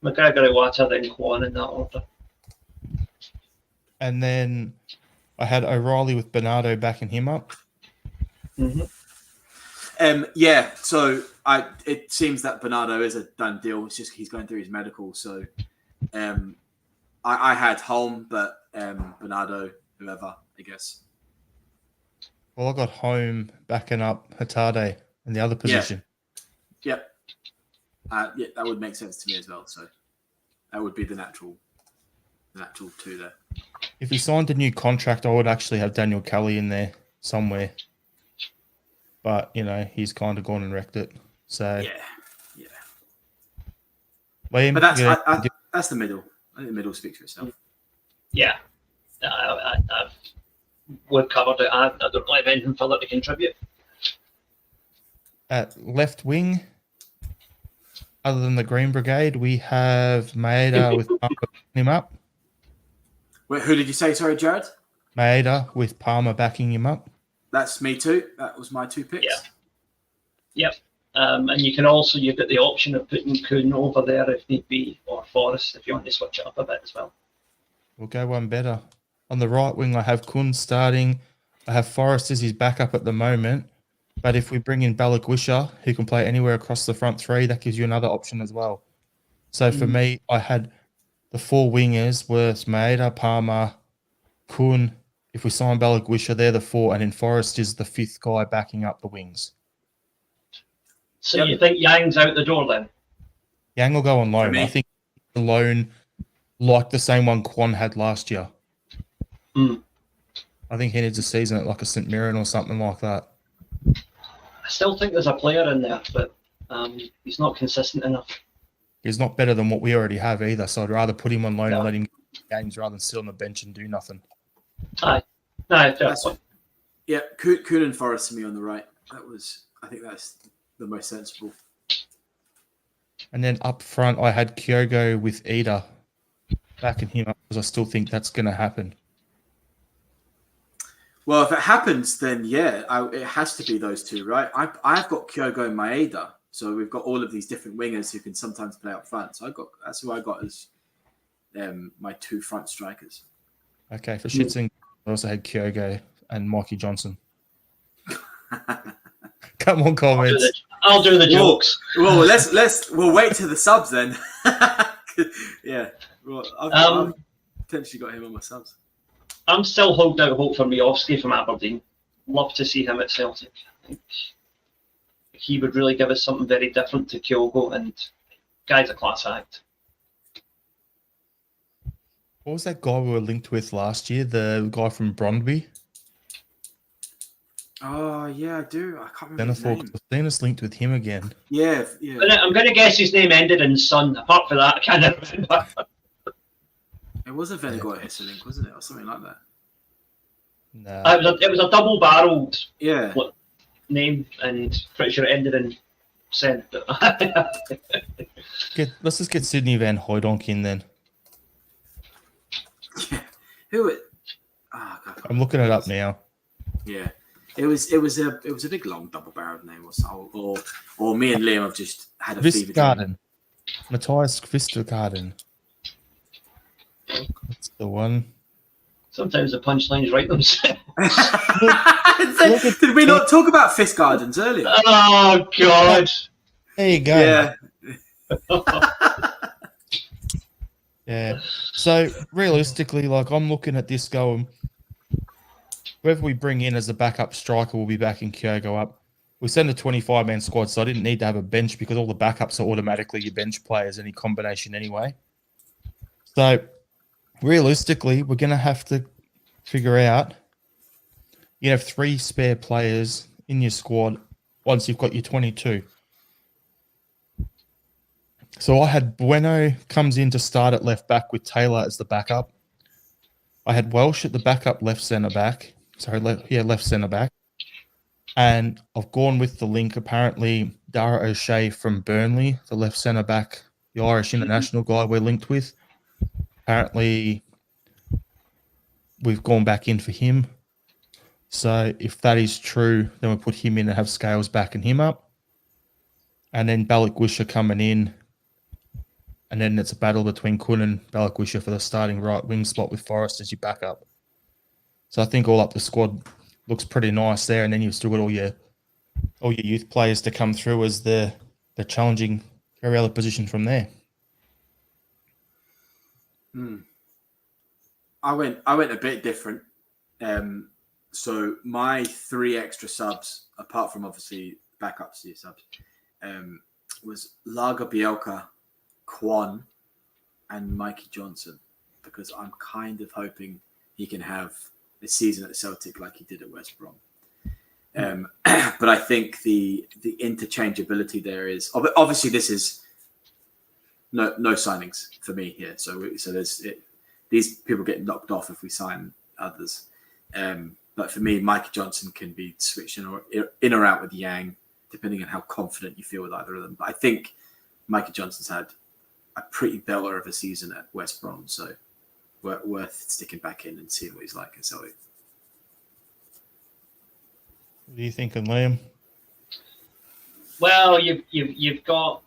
McGregor, Iwata, then Kwan in that order. And then I had O'Reilly with Bernardo backing him up. Mm-hmm. Yeah, so it seems that Bernardo is a done deal. It's just he's going through his medical. So I had Holm, but Bernardo, whoever, I guess. Well, I got Home backing up Hatade in the other position. Yeah. Yeah, that would make sense to me as well. So that would be the natural two there. If he signed a new contract, I would actually have Daniel Kelly in there somewhere. But, he's kind of gone and wrecked it. So yeah. Liam, but that's the middle. I think the middle speaks for itself. Yeah. We've covered it. I don't have anything further to contribute. At left wing, other than the Green Brigade, we have Maeda with Palmer backing him up. Wait, who did you say? Sorry, Jared? Maeda with Palmer backing him up. That's me too. That was my two picks. Yeah. Yep. And you've got the option of putting Kuhn over there if need be, or Forrest if you want to switch it up a bit as well. We'll go one better. On the right wing, I have Kuhn starting. I have Forrest as his backup at the moment. But if we bring in Balagwisha, who can play anywhere across the front three, that gives you another option as well. So for me, I had the four wingers were Maeda, Palmer, Kuhn. If we sign Balagwisha, they're the four, and then Forrest is the fifth guy backing up the wings. So you think Yang's out the door then? Yang will go on For loan. me. I think the loan, like the same one Quan had last year. Mm. I think he needs a season at like a St Mirren or something like that. I still think there's a player in there, but he's not consistent enough. He's not better than what we already have either, so I'd rather put him on loan No. and let him get games rather than sit on the bench and do nothing. Aye. No, fair. Yeah, Kuhn and Forrest to me on the right. I think that's the most sensible. And then up front, I had Kyogo with Ida backing him up because I still think that's going to happen. Well, if it happens, then yeah, it has to be those two, right? I've got Kyogo and Maeda, so we've got all of these different wingers who can sometimes play up front. So that's who I got as my two front strikers. Okay, for shits and I also had Kyogo and Mikey Johnson. Come on, comments. I'll do the jokes. Well, we'll wait to the subs then. Yeah, well, I've potentially got him on my subs. I'm still holding out hope for Miovski from Aberdeen. Love to see him at Celtic. I think he would really give us something very different to Kyogo, and guy's a class act. What was that guy we were linked with last year? The guy from Brondby? Oh, yeah, I do. I can't remember his name. I've seen us linked with him again. Yeah. I'm going to guess his name ended in Son. Apart from that, I can't remember. It was a Venegoy Hesselink, wasn't it? Or something like that. No. It was a double-barreled name, and pretty sure it ended in Sen. Let's just get Sydney Van Hooydonk in then. Yeah. Who it? Oh, God, I'm looking it up now. Yeah. It was a big long double-barreled name, or me and Liam have just had a fever Vistgarden. Matthias Vistgarden. That's the one. Sometimes the punchlines write themselves. Did we not talk about Fist Gardens earlier? Oh, God. There you go. Yeah. Yeah. So realistically, like I'm looking at this going, whoever we bring in as a backup striker will be backing Kyogo up. We send a 25-man squad, so I didn't need to have a bench because all the backups are automatically your bench players, any combination anyway. So realistically, we're going to have to figure out you have 3 spare players in your squad once you've got your 22. So I had Bueno comes in to start at left back with Taylor as the backup. I had Welsh at the backup left centre back. Left centre back. And I've gone with the link, apparently, Dara O'Shea from Burnley, the left centre back, the Irish international guy we're linked with. Apparently, we've gone back in for him. So if that is true, then we'll put him in and have Scales backing him up. And then Balikwisha coming in. And then it's a battle between Kun and Balikwisha for the starting right wing spot with Forrest as your backup. So I think all up the squad looks pretty nice there. And then you've still got all your youth players to come through as the challenging every other position from there. I went a bit different. So my 3 extra subs, apart from obviously backups to your subs, was Lager Bielka, Quan, and Mikey Johnson, because I'm kind of hoping he can have a season at Celtic like he did at West Brom. But I think the interchangeability there is obviously this is no signings for me here. So these people get knocked off if we sign others. But for me, Mikey Johnson can be switched in or out with Yang, depending on how confident you feel with either of them. But I think Mikey Johnson's had a pretty beller of a season at West Brom, so worth sticking back in and seeing what he's like at Celtic. What are you thinking, Liam? Well, you've got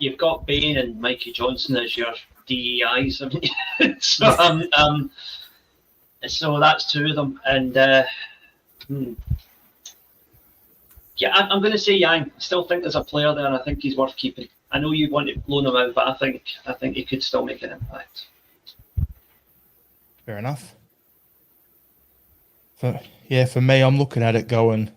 Bain and Mikey Johnson as your DEIs, haven't you? So that's 2 of them, and yeah, I'm going to say Yang. I still think there's a player there, and I think he's worth keeping. I know you want to loan him out, but I think he could still make an impact. Fair enough. For me, I'm looking at it going,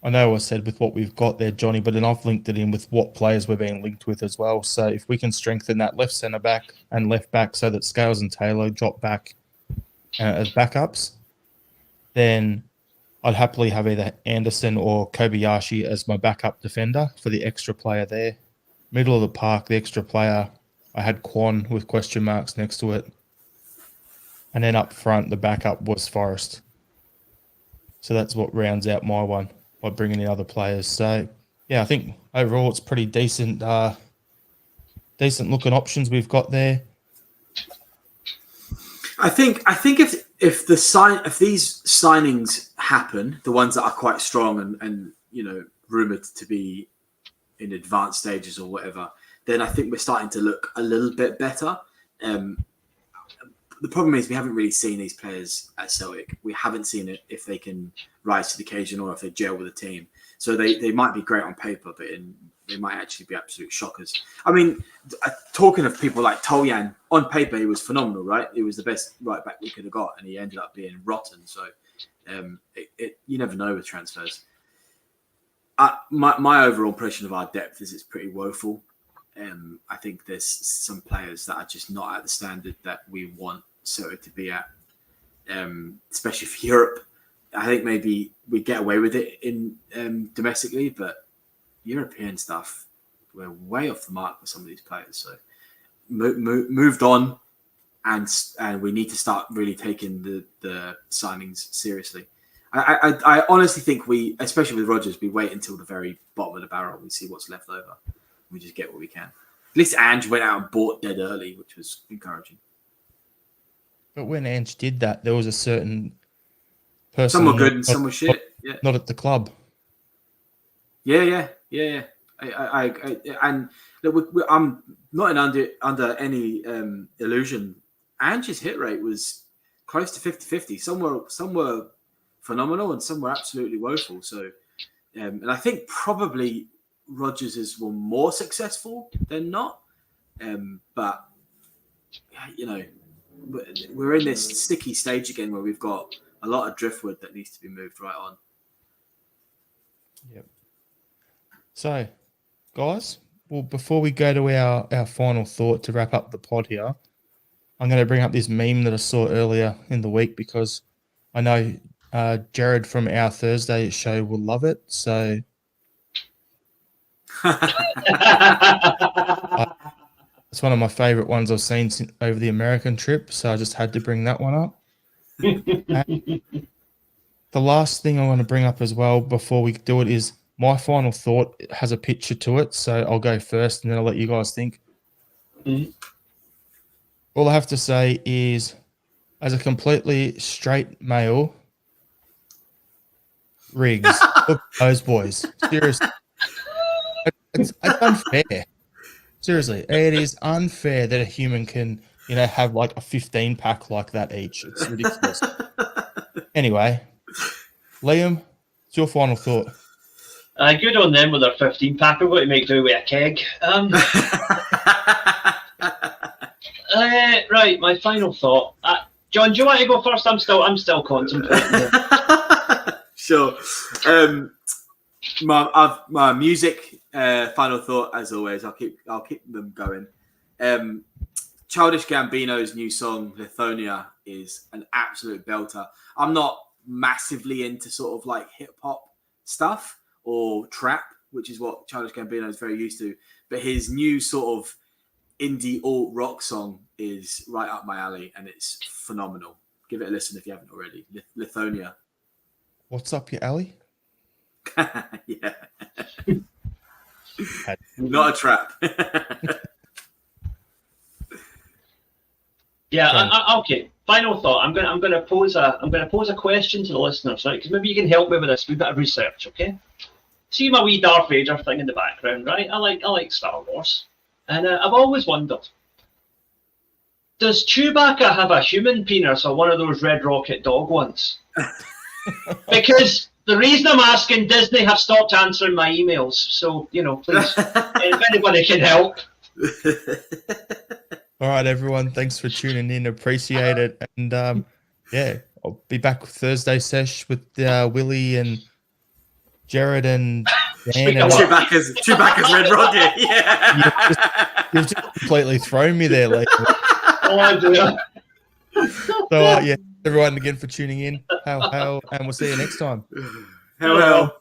I know I said with what we've got there, Johnny, but then I've linked it in with what players we're being linked with as well. So if we can strengthen that left centre back and left back so that Scales and Taylor drop back as backups, then I'd happily have either Anderson or Kobayashi as my backup defender for the extra player there. Middle of the park, the extra player, I had Quan with question marks next to it. And then up front, the backup was Forrest. So that's what rounds out my one by bringing in other players. So, yeah, I think overall it's pretty decent looking options we've got there. I think if these signings happen, the ones that are quite strong and rumored to be in advanced stages or whatever, then I think we're starting to look a little bit better. The problem is we haven't really seen these players at Celtic. We haven't seen it if they can rise to the occasion or if they gel with the team. So they might be great on paper, but they might actually be absolute shockers. I mean, talking of people like Toljan, on paper he was phenomenal, right? He was the best right back we could have got, and he ended up being rotten. So you never know with transfers. My overall impression of our depth is it's pretty woeful. I think there's some players that are just not at the standard that we want Celtic to be at, especially for Europe. I think maybe we get away with it in domestically, but European stuff, we're way off the mark with some of these players. So moved on, and we need to start really taking the signings seriously. I honestly think we, especially with Rodgers, we wait until the very bottom of the barrel. We see what's left over. We just get what we can. At least Ange went out and bought dead early, which was encouraging. But when Ange did that, there was a certain person. Some were good and some were shit. Yeah. Not at the club. Yeah. And look, I'm not under any illusion. Ange's hit rate was close to 50-50. Some were phenomenal and some were absolutely woeful. So, and I think probably Rodgers were more successful than not. But we're in this sticky stage again where we've got a lot of driftwood that needs to be moved right on. Yep. So, guys, well, before we go to our final thought to wrap up the pod here, I'm going to bring up this meme that I saw earlier in the week because I know Jared from our Thursday show will love it. So it's one of my favorite ones I've seen over the American trip. So I just had to bring that one up. The last thing I want to bring up as well before we do it is my final thought has a picture to it. So I'll go first and then I'll let you guys think. Mm-hmm. All I have to say is, as a completely straight male, Riggs, look at those boys. Seriously. It's unfair. Seriously, it is unfair that a human can, have like a 15-pack like that each. It's ridiculous. Anyway, Liam, it's your final thought. Good on them with their 15-pack. We've got to make do with a keg. Right, my final thought. John, do you want to go first? I'm still contemplating. Sure. My music final thought, as always, I'll keep them going. Childish Gambino's new song Lithonia is an absolute belter. I'm not massively into sort of like hip hop stuff or trap, which is what Childish Gambino is very used to, but his new sort of indie alt rock song is right up my alley and it's phenomenal. Give it a listen if you haven't already. Lithonia. What's up your alley? Yeah. Not a trap. Yeah. Okay. Final thought. I'm gonna pose a question to the listeners, right? Because maybe you can help me with this wee bit of research. Okay. See my wee Darth Vader thing in the background, right? I like Star Wars, and I've always wondered: does Chewbacca have a human penis or one of those Red Rocket dog ones? Because the reason I'm asking, Disney have stopped answering my emails. So, please, if anybody can help. All right, everyone. Thanks for tuning in. Appreciate it. And, I'll be back with Thursday sesh with Willie and Jared and Dan. Chewbacca's Red Rocket. Yeah. You've just completely thrown me there, Lee. Oh dear. So, yeah, everyone again for tuning in. How, and we'll see you next time. Hell.